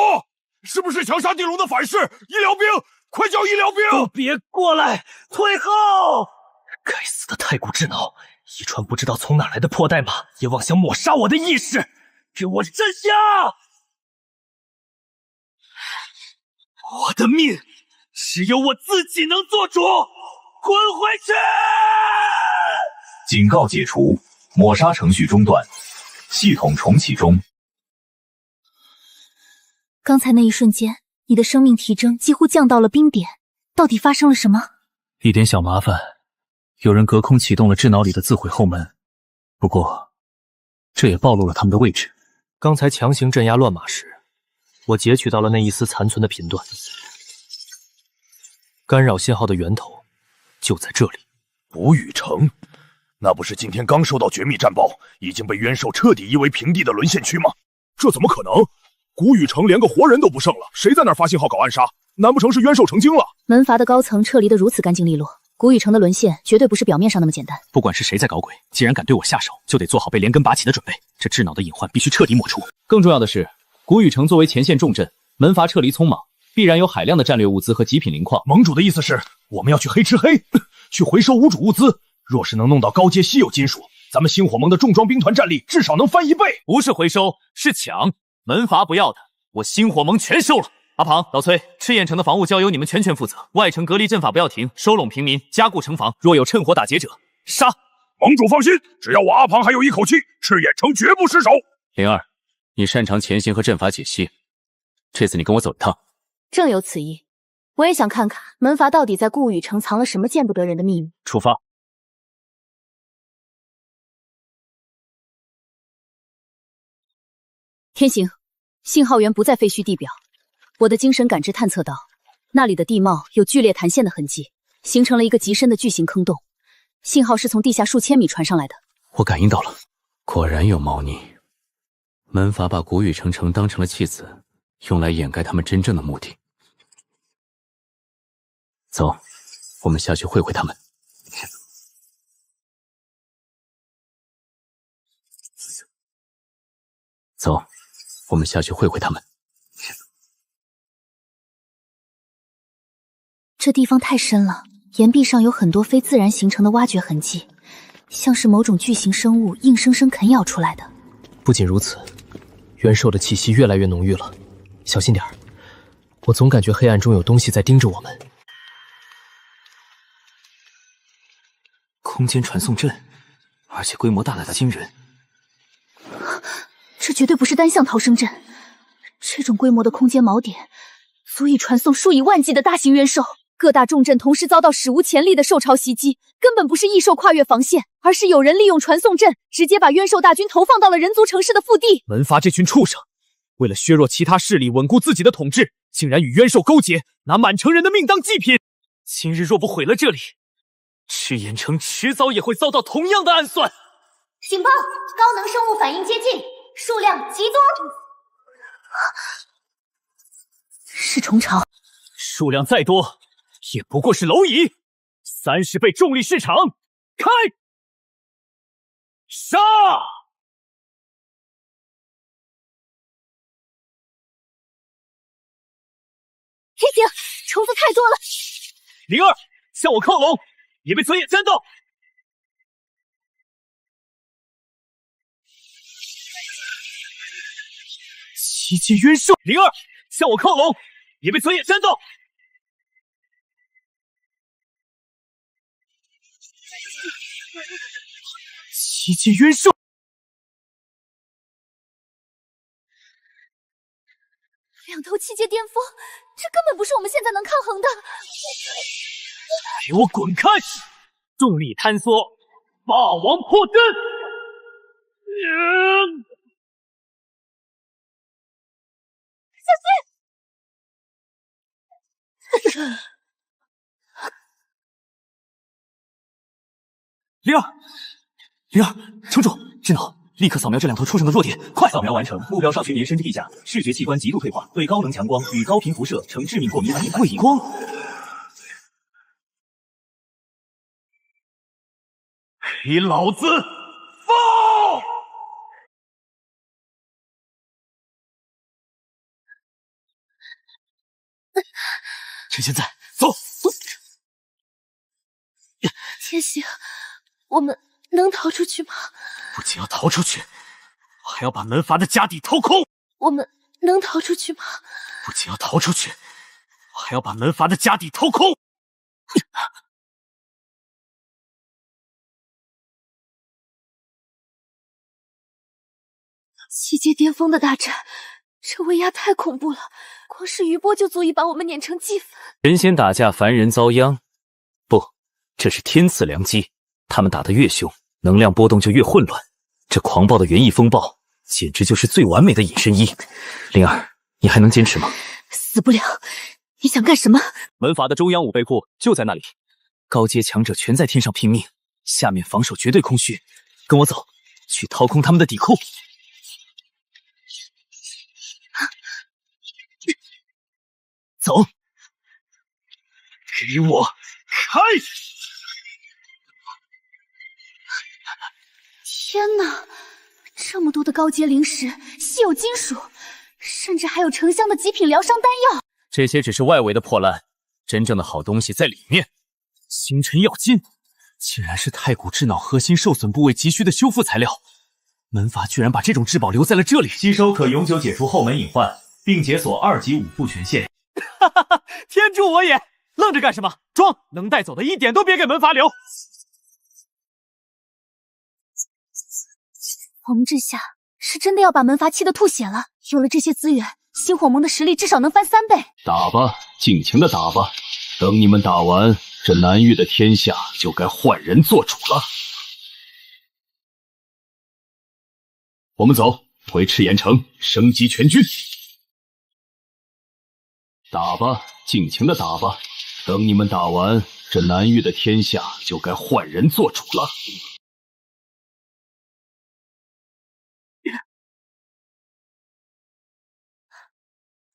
是不是强杀地龙的反噬？医疗兵，快叫医疗兵！都别过来，退后！该死的太古智脑，一串不知道从哪来的破代码，也妄想抹杀我的意识！给我镇下！我的命只有我自己能做主，滚回去！警告解除，抹杀程序中断，系统重启中。刚才那一瞬间，你的生命体征几乎降到了冰点，到底发生了什么？一点小麻烦，有人隔空启动了智脑里的自毁后门，不过这也暴露了他们的位置。刚才强行镇压乱马时，我截取到了那一丝残存的频段，干扰信号的源头就在这里。古雨城，那不是今天刚收到绝密战报，已经被冤兽彻底夷为平地的沦陷区吗？这怎么可能？古雨城连个活人都不剩了，谁在那儿发信号搞暗杀？难不成是冤兽成精了？门阀的高层撤离得如此干净利落，古雨城的沦陷绝对不是表面上那么简单。不管是谁在搞鬼，既然敢对我下手，就得做好被连根拔起的准备。这智脑的隐患必须彻底抹除。更重要的是，古雨城作为前线重镇，门阀撤离匆忙，必然有海量的战略物资和极品灵矿。盟主的意思是，我们要去黑吃黑，去回收无主物资。若是能弄到高阶稀有金属，咱们星火盟的重装兵团战力至少能翻1倍。不是回收，是抢。门阀不要的，我星火盟全收了。阿庞、老崔，赤焰城的防务交由你们全权负责，外城隔离阵法不要停，收拢平民，加固城防，若有趁火打劫者，杀！盟主放心，只要我阿庞还有一口气，赤焰城绝不失手。灵儿，你擅长前行和阵法解析，这次你跟我走一趟。正有此意，我也想看看门阀到底在顾雨城藏了什么见不得人的秘密。出发。天行，信号源不在废墟地表，我的精神感知探测到，那里的地貌有剧烈弹线的痕迹，形成了一个极深的巨型坑洞，信号是从地下数千米传上来的。我感应到了，果然有猫腻。门阀把古雨城城当成了弃子，用来掩盖他们真正的目的。走，我们下去会会他们。走，我们下去会会他们。这地方太深了，岩壁上有很多非自然形成的挖掘痕迹，像是某种巨型生物硬生生啃咬出来的。不仅如此，元兽的气息越来越浓郁了，小心点儿。我总感觉黑暗中有东西在盯着我们。空间传送阵，而且规模大得惊人。这绝对不是单向逃生阵，这种规模的空间锚点，足以传送数以万计的大型冤兽。各大重镇同时遭到史无前例的兽潮袭击，根本不是异兽跨越防线，而是有人利用传送阵，直接把冤兽大军投放到了人族城市的腹地。门阀这群畜生，为了削弱其他势力，稳固自己的统治，竟然与冤兽勾结，拿满城人的命当祭品。今日若不毁了这里，赤焰城迟早也会遭到同样的暗算。警报！高能生物反应接近，数量极多。是虫巢，数量再多，也不过是蝼蚁。30倍重力市场，开！杀！天行，虫子太多了。灵儿，向我靠拢，也被嘴眼沾到。七阶冤兽，灵儿，向我靠拢，也被嘴眼沾到。七阶冤兽，两头七阶巅峰，这根本不是我们现在能抗衡的。给我滚开！重力坍缩，霸王破阵。小心！灵儿，灵儿，城主，智脑，立刻扫描这两头畜生的弱点，快！扫描完成，目标上群连身之地下，视觉器官极度退化，对高能强光与高频辐射呈致命过敏反应。畏光，给老子放！趁现在，走！天行，我们能逃出去吗？不仅要逃出去，我还要把门阀的家底掏空。我们能逃出去吗？不仅要逃出去，我还要把门阀的家底掏空。七阶巅峰的大战，这威压太恐怖了，光是余波就足以把我们碾成齑粉。人仙打架，凡人遭殃。不，这是天赐良机。他们打得越凶，能量波动就越混乱。这狂暴的元翼风暴，简直就是最完美的隐身衣。灵儿，你还能坚持吗？死不了！你想干什么？门阀的中央武备库就在那里，高阶强者全在天上拼命，下面防守绝对空虚。跟我走，去掏空他们的底库。走！给我开！天哪，这么多的高阶灵石、稀有金属，甚至还有成箱的极品疗伤丹药。这些只是外围的破烂，真正的好东西在里面。星辰药金，竟然是太古智脑核心受损部位急需的修复材料。门阀居然把这种至宝留在了这里，吸收可永久解除后门隐患，并解锁2级武副权限。哈哈哈！天助我也！愣着干什么？装！能带走的一点都别给门阀留。我们这下是真的要把门阀气得吐血了。有了这些资源，星火盟的实力至少能翻3倍。打吧，尽情的打吧！等你们打完，这南域的天下就该换人做主了。我们走，回赤焰城升级全军。打吧，尽情的打吧！等你们打完，这南域的天下就该换人做主了。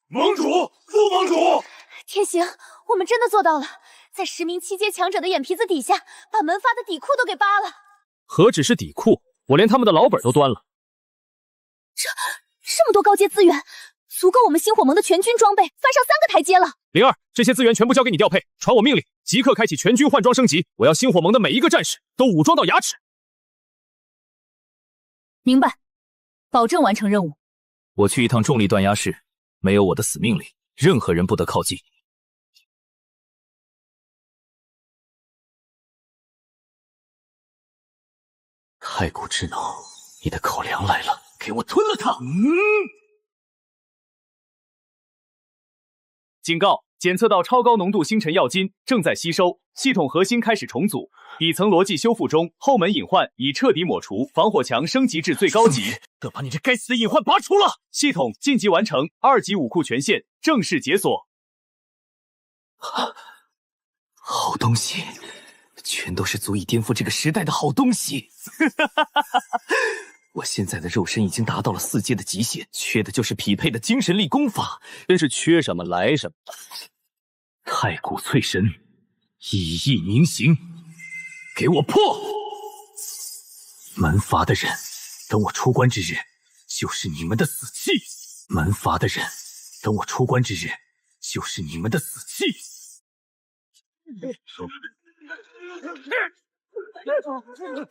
盟主，副盟主，天行，我们真的做到了，在10名7阶强者的眼皮子底下，把门阀的底库都给扒了。何止是底库，我连他们的老本都端了。这么多高阶资源，足够我们星火盟的全军装备翻上3个台阶了。灵儿，这些资源全部交给你调配，传我命令，即刻开启全军换装升级。我要星火盟的每一个战士都武装到牙齿。明白，保证完成任务。我去一趟重力断压室，没有我的死命令，任何人不得靠近。太古之脑，你的口粮来了，给我吞了它！警告：检测到超高浓度星辰药金，正在吸收，系统核心开始重组，底层逻辑修复中，后门隐患已彻底抹除，防火墙升级至最高级，得把你这该死的隐患拔除了。系统晋级完成，2级武库权限正式解锁。好东西，全都是足以颠覆这个时代的好东西。我现在的肉身已经达到了4阶的极限，缺的就是匹配的精神力功法，真是缺什么来什么。太古淬神，以意凝形，给我破！门阀的人，等我出关之日，就是你们的死期。门阀的人，等我出关之日，就是你们的死期。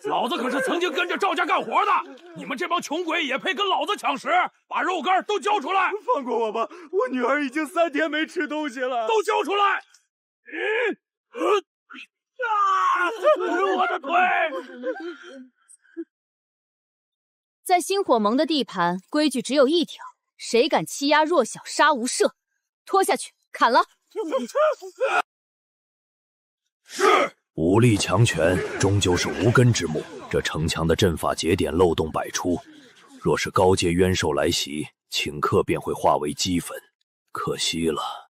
老子可是曾经跟着赵家干活的，你们这帮穷鬼也配跟老子抢食？把肉干都交出来！放过我吧，我女儿已经3天没吃东西了。都交出来！我的腿！在星火盟的地盘，规矩只有一条：谁敢欺压弱小，杀无赦！拖下去，砍了！是。武力强权终究是无根之木，这城墙的阵法节点漏洞百出，若是高阶冤兽来袭，顷刻便会化为齑粉，可惜了。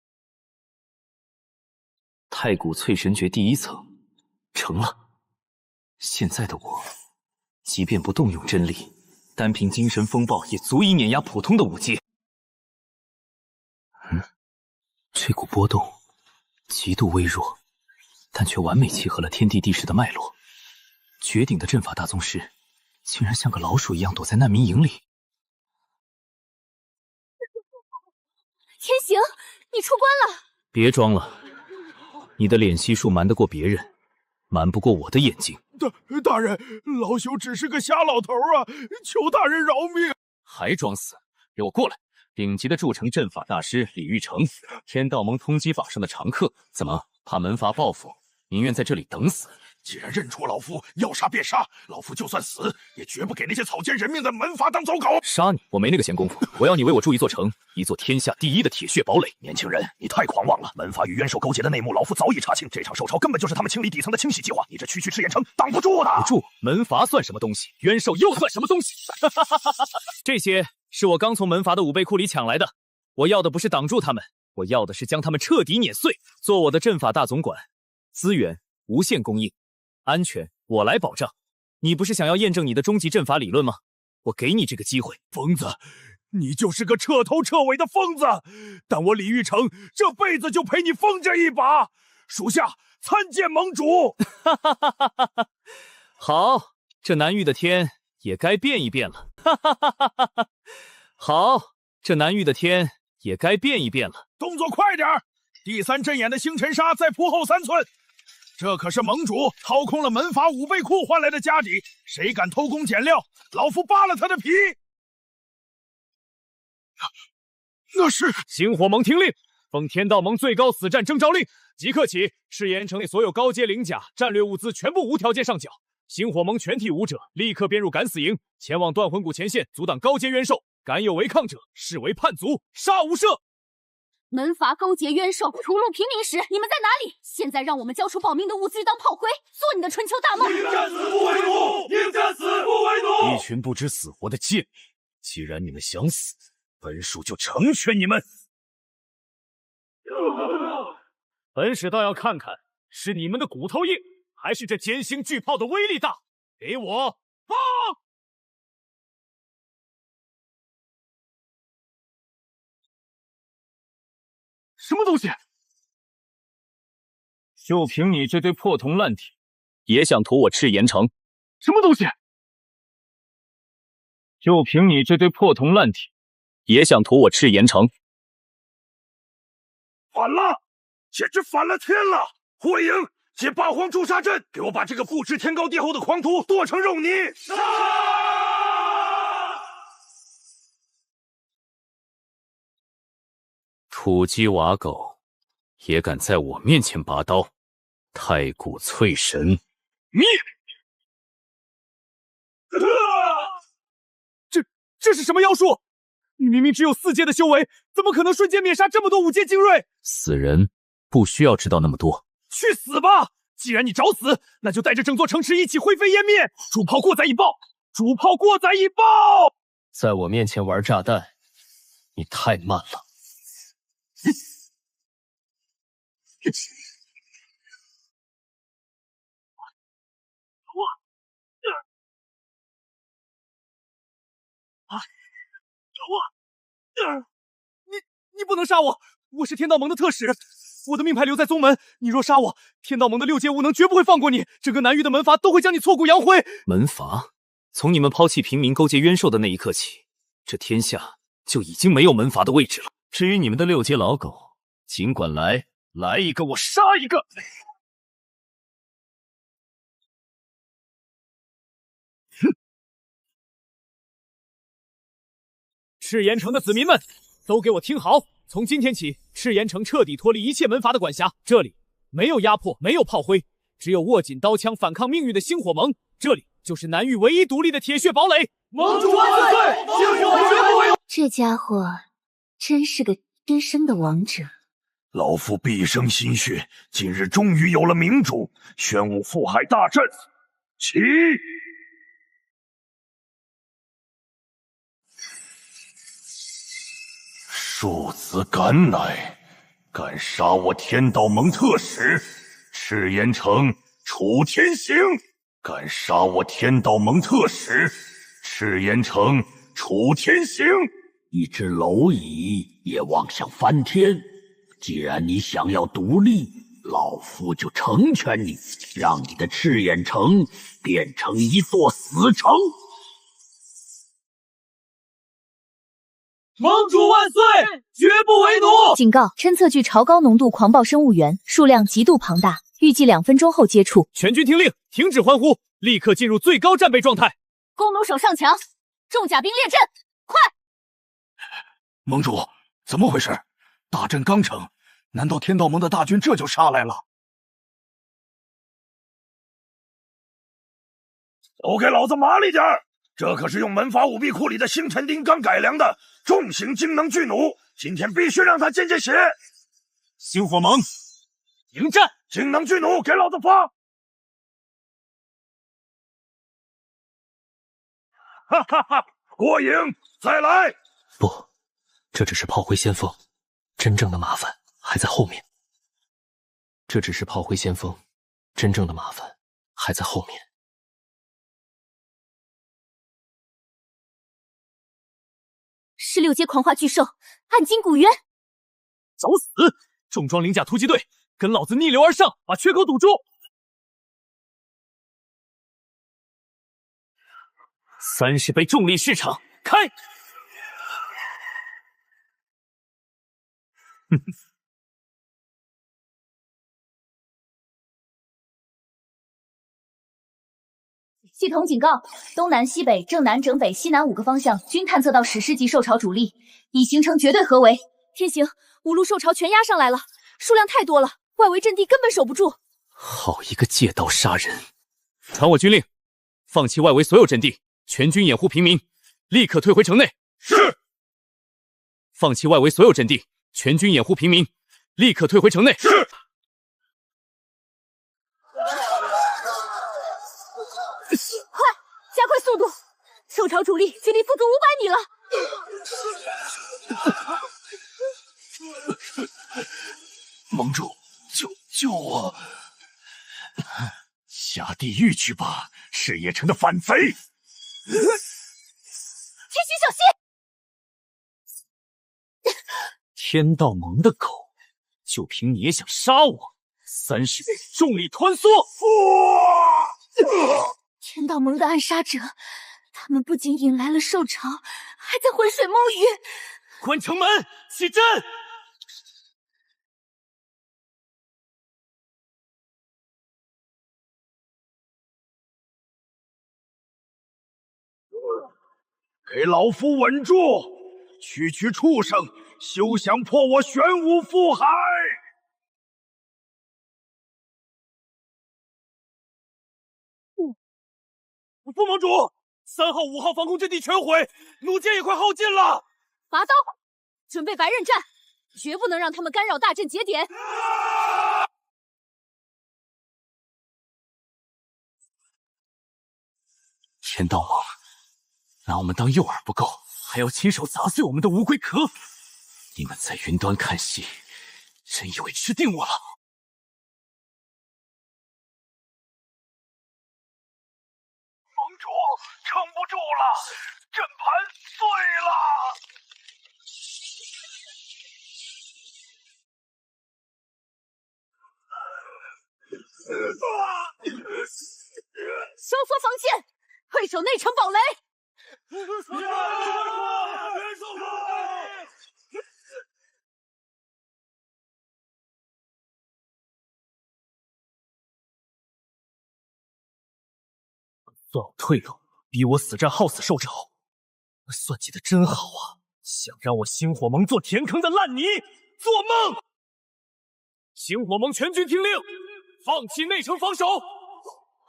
太古淬神诀第1层成了。现在的我，即便不动用真力，单凭精神风暴也足以碾压普通的5阶。这股波动极度微弱，但却完美契合了天地地势的脉络。绝顶的阵法大宗师，竟然像个老鼠一样躲在难民营里。天行，你出关了！别装了，你的脸悉数瞒得过别人，瞒不过我的眼睛。大人，老朽只是个瞎老头啊，求大人饶命！还装死？给我过来！顶级的筑城阵法大师李玉成，天道盟通缉法上的常客，怎么怕门阀报复，宁愿在这里等死？既然认出老夫，要杀便杀，老夫就算死，也绝不给那些草菅人命的门阀当走狗。杀你，我没那个闲工夫。我要你为我筑一座城，一座天下第1的铁血堡垒。年轻人，你太狂妄了！门阀与冤兽勾结的内幕，老夫早已查清。这场兽潮根本就是他们清理底层的清洗计划。你这区区赤炎城挡不住的。不住，门阀算什么东西？冤兽又算什么东西？这些是我刚从门阀的武备库里抢来的。我要的不是挡住他们，我要的是将他们彻底碾碎。做我的阵法大总管，资源无限供应，安全我来保障。你不是想要验证你的终极阵法理论吗？我给你这个机会。疯子，你就是个彻头彻尾的疯子！但我李玉成这辈子就陪你疯这一把。属下参见盟主。好，这南域的天也该变一变了。好，这南域的天也该变一变了。动作快点！第3阵眼的星辰沙在铺后3寸。这可是盟主掏空了门阀武备库换来的家底，谁敢偷工减料，老夫扒了他的皮！那是星火盟听令，奉天道盟最高死战征召令，即刻起，赤炎城内所有高阶灵甲、战略物资全部无条件上缴。星火盟全体武者立刻编入敢死营，前往断魂谷前线阻挡高阶冤兽，敢有违抗者，视为叛族，杀无赦。门阀勾结冤兽，屠戮平民时，你们在哪里？现在让我们交出保命的物资当炮灰，做你的春秋大梦！宁战死不为奴，宁战死不为奴！一群不知死活的贱民，既然你们想死，本属就成全你们。本使倒要看看，是你们的骨头硬，还是这歼星巨炮的威力大？给我发！什么东西？就凭你这堆破铜烂铁，也想屠我赤炎城？什么东西？就凭你这堆破铜烂铁，也想屠我赤炎城？反了，简直反了天了！火影接八荒诛杀阵，给我把这个不知天高地厚的狂徒剁成肉泥！杀！土鸡瓦狗也敢在我面前拔刀！太古淬神，你这是什么妖术？你明明只有4阶的修为，怎么可能瞬间灭杀这么多5阶精锐？死人不需要知道那么多。去死吧！既然你找死，那就带着整座城池一起灰飞烟灭！主炮过载引爆！主炮过载引爆！在我面前玩炸弹，你太慢了。你不能杀我！我是天道盟的特使，我的命牌留在宗门。你若杀我，天道盟的6阶无能绝不会放过你，整个南域的门阀都会将你挫骨扬灰。门阀？从你们抛弃平民、勾结冤兽的那一刻起，这天下就已经没有门阀的位置了。至于你们的6阶老狗，尽管来，来一个我杀一个。赤炎城的子民们，都给我听好！从今天起，赤炎城彻底脱离一切门阀的管辖。这里没有压迫，没有炮灰，只有握紧刀枪反抗命运的星火盟。这里就是南域唯一独立的铁血堡垒。盟主万岁！星火盟绝不为。这家伙真是个天生的王者。老夫毕生心血，今日终于有了明主，宣武赴海大阵，起！庶子敢乃，敢杀我天道盟特使赤炎城楚天行！敢杀我天道盟特使赤炎城楚天行！一只蝼蚁也妄想翻天！既然你想要独立，老夫就成全你，让你的赤炎城变成一座死城！盟主万岁，绝不为奴！警告：侦测具超高浓度狂暴生物源，数量极度庞大，预计2分钟后接触。全军听令，停止欢呼，立刻进入最高战备状态。弓弩手上墙，重甲兵列阵，快！盟主，怎么回事？大阵刚成，难道天道盟的大军这就杀来了？都给老子麻利点儿！这可是用门阀武臂库里的星辰钉刚改良的重型精能巨弩，今天必须让他见见血！星火盟，迎战！精能巨弩，给老子发！哈哈哈，过瘾！再来！不，这只是炮灰先锋，真正的麻烦还在后面。这只是炮灰先锋，真正的麻烦还在后面。16阶狂化巨兽，暗金古猿，找死！重装灵甲突击队，跟老子逆流而上，把缺口堵住！30倍重力市场，开！系统警告：东南西北、正南、正北、西南5个方向均探测到史诗级兽潮主力，已形成绝对合围。天行，5路兽潮全压上来了，数量太多了，外围阵地根本守不住。好一个借刀杀人！传我军令，放弃外围所有阵地，全军掩护平民，立刻退回城内。是。放弃外围所有阵地，全军掩护平民，立刻退回城内。是。快，加快速度！兽潮主力距离不足500米了。盟主，救我！下地狱去吧，赤焰城的反贼！千寻小心！天道盟的狗，就凭你也想杀我？30倍重力穿梭！天道盟的暗杀者，他们不仅引来了兽潮，还在浑水摸鱼。关城门，起阵！给老夫稳住！区区畜生休想破我玄武腹海！副盟主，3号、5号防空阵地全毁，弩箭也快耗尽了。拔刀，准备白刃战，绝不能让他们干扰大阵节点。天道盟拿我们当诱饵不够，还要亲手砸碎我们的乌龟壳。你们在云端看戏，真以为吃定我了？盟主，撑不住了，阵盘碎了！收缩防线，退守内城堡垒。算我退路，逼我死战，耗死受潮，算计的真好啊！想让我星火盟做填坑的烂泥，做梦！星火盟全军听令，放弃内城防守。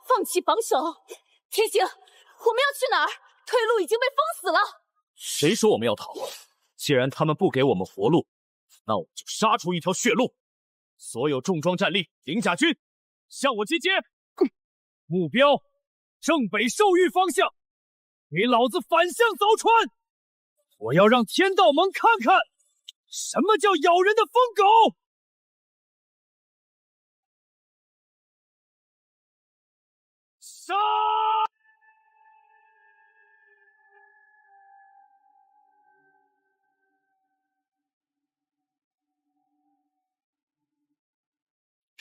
放弃防守？天行，我们要去哪儿？退路已经被封死了。谁说我们要逃？既然他们不给我们活路，那我们就杀出一条血路。所有重装战力，灵甲军，向我集结！目标正北兽域方向，给老子反向凿穿！我要让天道盟看看什么叫咬人的疯狗！杀！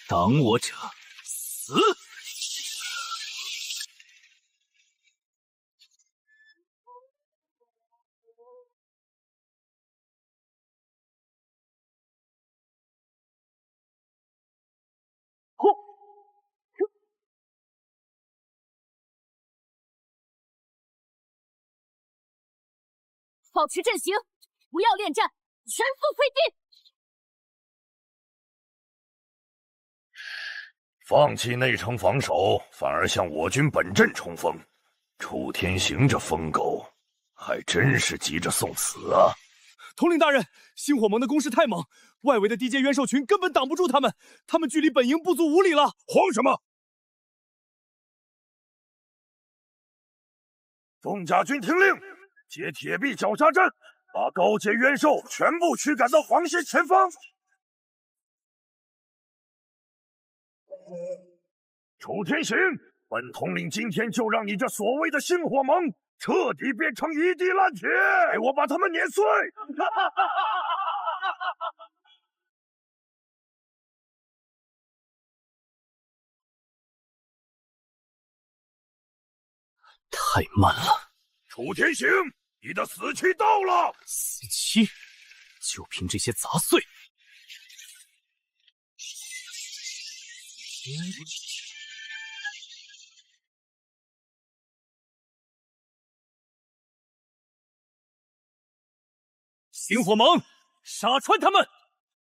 挡我者死！保持阵型，不要恋战，全速推进！放弃内城防守，反而向我军本阵冲锋，楚天行这疯狗，还真是急着送死啊！统领大人，星火盟的攻势太猛，外围的地阶元兽群根本挡不住他们，他们距离本营不足5里了。慌什么？众甲军听令，接铁壁绞杀阵，把高阶元兽全部驱赶到黄线前方。楚天行，本统领今天就让你这所谓的星火盟彻底变成一地烂铁，给我把他们碾碎！太慢了。楚天行，你的死期到了！死期？就凭这些杂碎？星火盟，杀穿他们！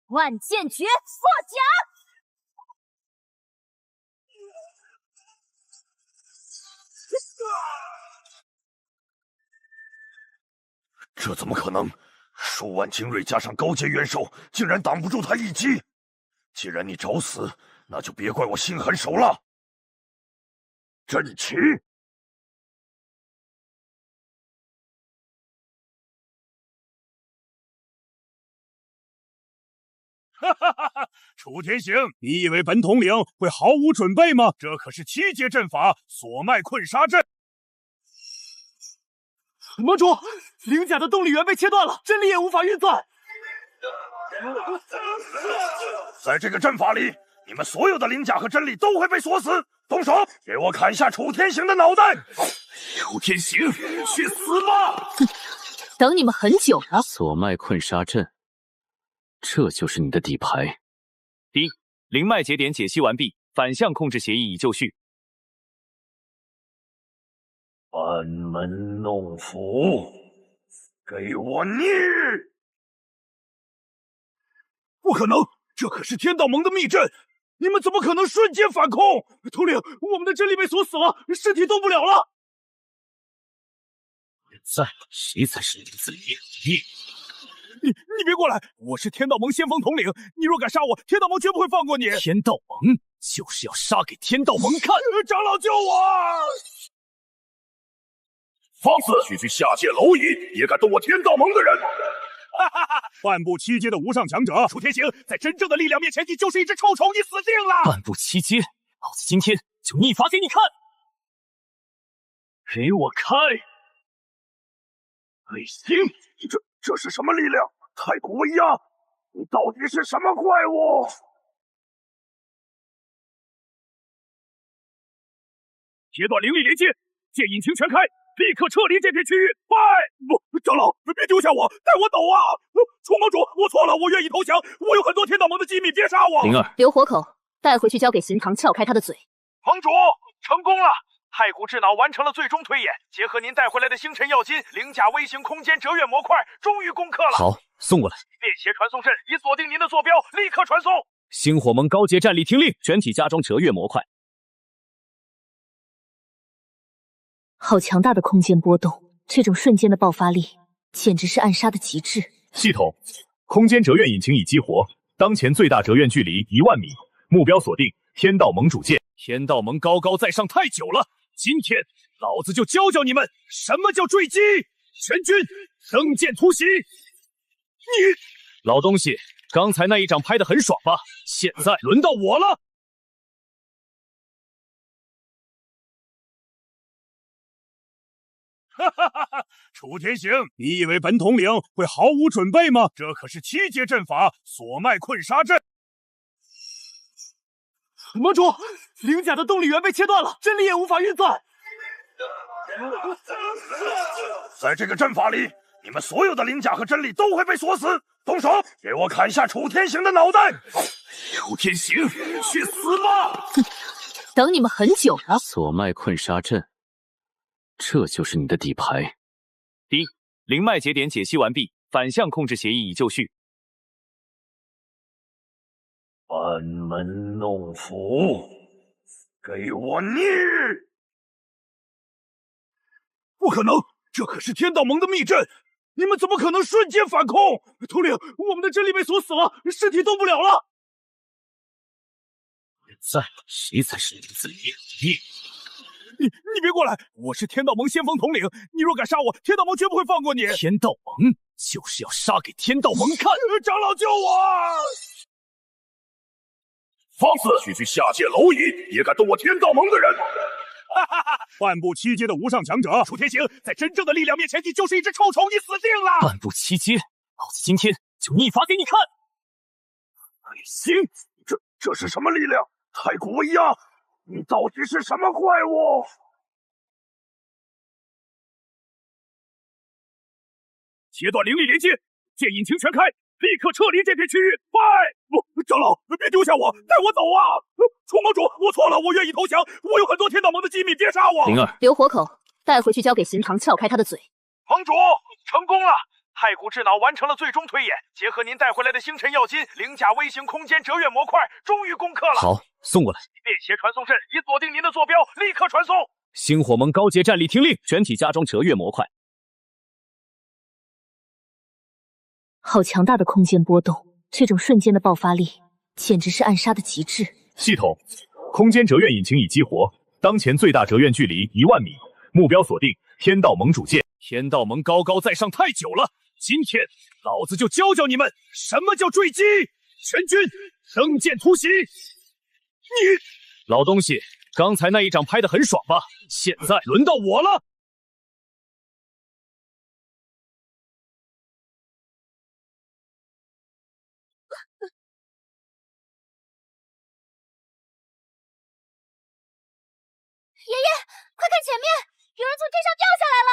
万剑诀破甲！这怎么可能？数万精锐加上高阶元兽，竟然挡不住他一击！既然你找死，那就别怪我心狠手辣。阵旗！哈哈哈哈！楚天行，你以为本统领会毫无准备吗？这可是7阶阵法锁脉困杀阵。盟主，灵甲的动力源被切断了，阵力也无法运算。在这个阵法里，你们所有的灵甲和真理都会被锁死。动手，给我砍下楚天行的脑袋！楚天行，去死吧！等你们很久了。锁脉困杀阵，这就是你的底牌。第一，灵脉节点解析完毕，反向控制协议已就绪。班门弄斧，给我逆！不可能，这可是天道盟的密阵，你们怎么可能瞬间反控？统领，我们的阵力被锁死了，身体动不了了。现在谁才是林子里面的孽？你别过来！我是天道盟先锋统领，你若敢杀我，天道盟绝不会放过你。天道盟就是要杀给天道盟看！长老救我！放肆！区区下界蝼蚁也敢动我天道盟的人！哈哈哈！半步七阶的无上强者楚天行，在真正的力量面前，你就是一只臭虫，你死定了！半步七阶，老子今天就逆法给你看！给我开！卫星，这是什么力量？太古威压，你到底是什么怪物？截断灵力连接，见引擎全开，立刻撤离这片区域！快！不，长老，别丢下我，带我走啊！楚盟主，我错了，我愿意投降。我有很多天道盟的机密，别杀我！灵儿，留活口，带回去交给刑堂，撬开他的嘴。盟主，成功了！太古智脑完成了最终推演，结合您带回来的星辰药金、灵甲微型空间折跃模块，终于攻克了。好，送过来。便携传送阵已锁定您的坐标，立刻传送。星火盟高阶战力听令，全体加装折跃模块。好强大的空间波动，这种瞬间的爆发力，简直是暗杀的极致。系统，空间折跃引擎已激活，当前最大折跃距离1万米，目标锁定天道盟主界。天道盟高高在上太久了，今天老子就教教你们什么叫坠击！全军扔剑突袭！你老东西，刚才那一掌拍得很爽吧？现在轮到我了！哈哈哈哈！楚天行，你以为本统领会毫无准备吗？这可是7阶阵法锁脉困杀阵。盟主，灵甲的动力源被切断了，阵力也无法运算。在这个阵法里，你们所有的灵甲和真理都会被锁死。动手，给我砍下楚天行的脑袋！楚天行，去死吧！等你们很久了。锁脉困杀阵，这就是你的底牌。第灵脉节点解析完毕，反向控制协议已就绪。班门弄斧，给我逆！不可能，这可是天道盟的密阵，你们怎么可能瞬间反控？统领，我们的阵力被锁死了，身体动不了了。现在谁才是林子里面的孽？你别过来！我是天道盟先锋统领，你若敢杀我，天道盟绝不会放过你。天道盟就是要杀给天道盟看！长老救我！放肆！区区下界蝼蚁也敢动我天道盟的人！哈哈哈！半步7阶的无上强者楚天行，在真正的力量面前，你就是一只臭虫，你死定了！半步7阶，老子今天就逆法给你看！卫星，这是什么力量？太古威压，你到底是什么怪物？截断灵力连接，见引擎全开，立刻撤离这片区域！快！不，长老，别丢下我，带我走啊！楚盟主，我错了，我愿意投降。我有很多天道盟的机密，别杀我！灵儿，留活口，带回去交给刑堂，撬开他的嘴。盟主，成功了！太古智脑完成了最终推演，结合您带回来的星辰药金、灵甲微型空间折跃模块，终于攻克了。好，送过来。便携传送阵已锁定您的坐标，立刻传送。星火盟高阶战力听令，全体加装折跃模块。好强大的空间波动，这种瞬间的爆发力，简直是暗杀的极致。系统，空间折跃引擎已激活，当前最大折跃距离1万米，目标锁定天道盟主界。天道盟高高在上太久了，今天老子就教教你们什么叫坠击！全军扔剑突袭！你老东西，刚才那一掌拍得很爽吧？现在轮到我了！爷爷，快看前面，有人从天上掉下来了！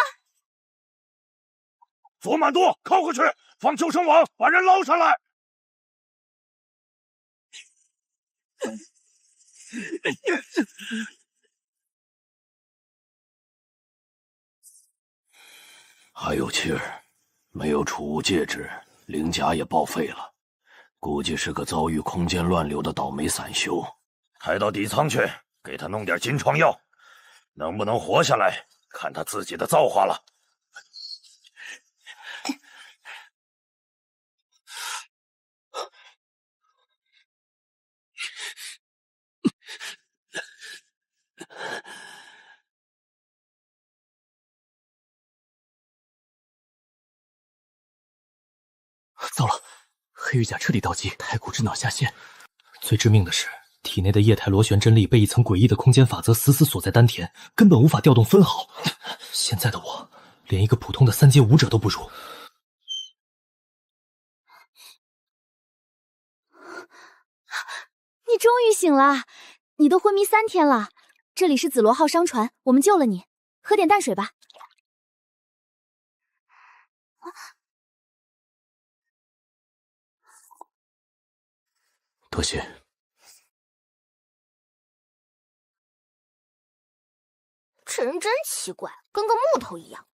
左满舵，靠过去，放救生网，把人捞上来！还有气儿，没有储物戒指，灵甲也报废了。估计是个遭遇空间乱流的倒霉散修。抬到底舱去，给他弄点金疮药，能不能活下来，看他自己的造化了。糟了，黑玉甲彻底倒击，太古之脑下陷。最致命的是，体内的液态螺旋真力被一层诡异的空间法则死死锁在丹田，根本无法调动分毫。现在的我，连一个普通的3阶武者都不如。你终于醒了，你都昏迷3天了。这里是紫罗号商船，我们救了你，喝点淡水吧。多谢。这人真奇怪，跟个木头一样。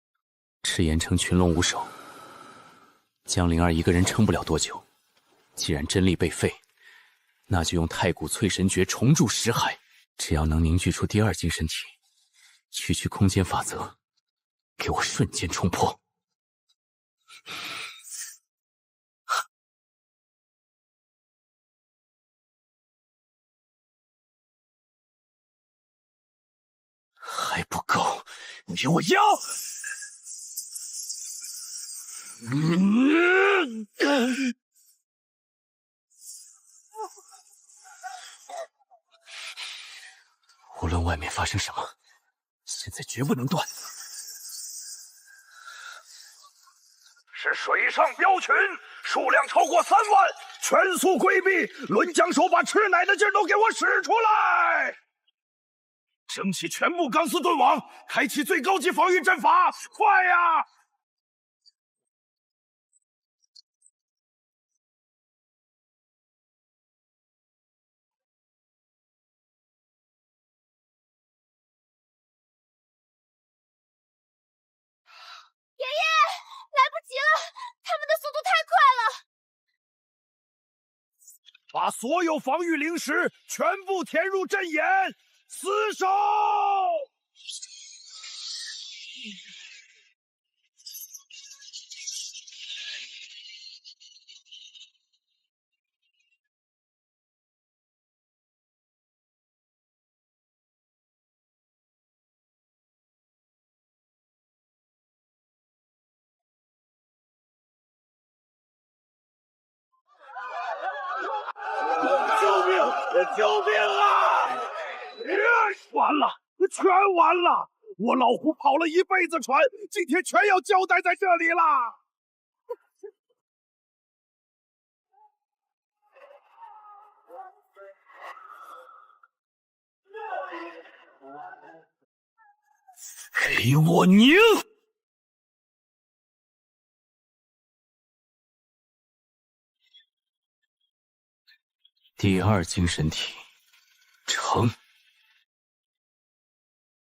赤炎城群龙无首，江灵儿一个人撑不了多久。既然真力被废，那就用太古淬神诀重铸识海。只要能凝聚出第2精神体，区区空间法则，给我瞬间冲破！还不够，你我要！无论外面发生什么，现在绝不能断。是水上镖群，数量超过3万，全速规避！轮桨手把吃奶的劲儿都给我使出来！升起全部钢丝盾网，开启最高级防御阵法，快呀！爷爷，来不及了，他们的速度太快了！把所有防御灵石全部填入阵眼，死守！救命！救命啊！完了，全完了！我老胡跑了一辈子船，今天全要交代在这里了。给我拧！第2精神体成。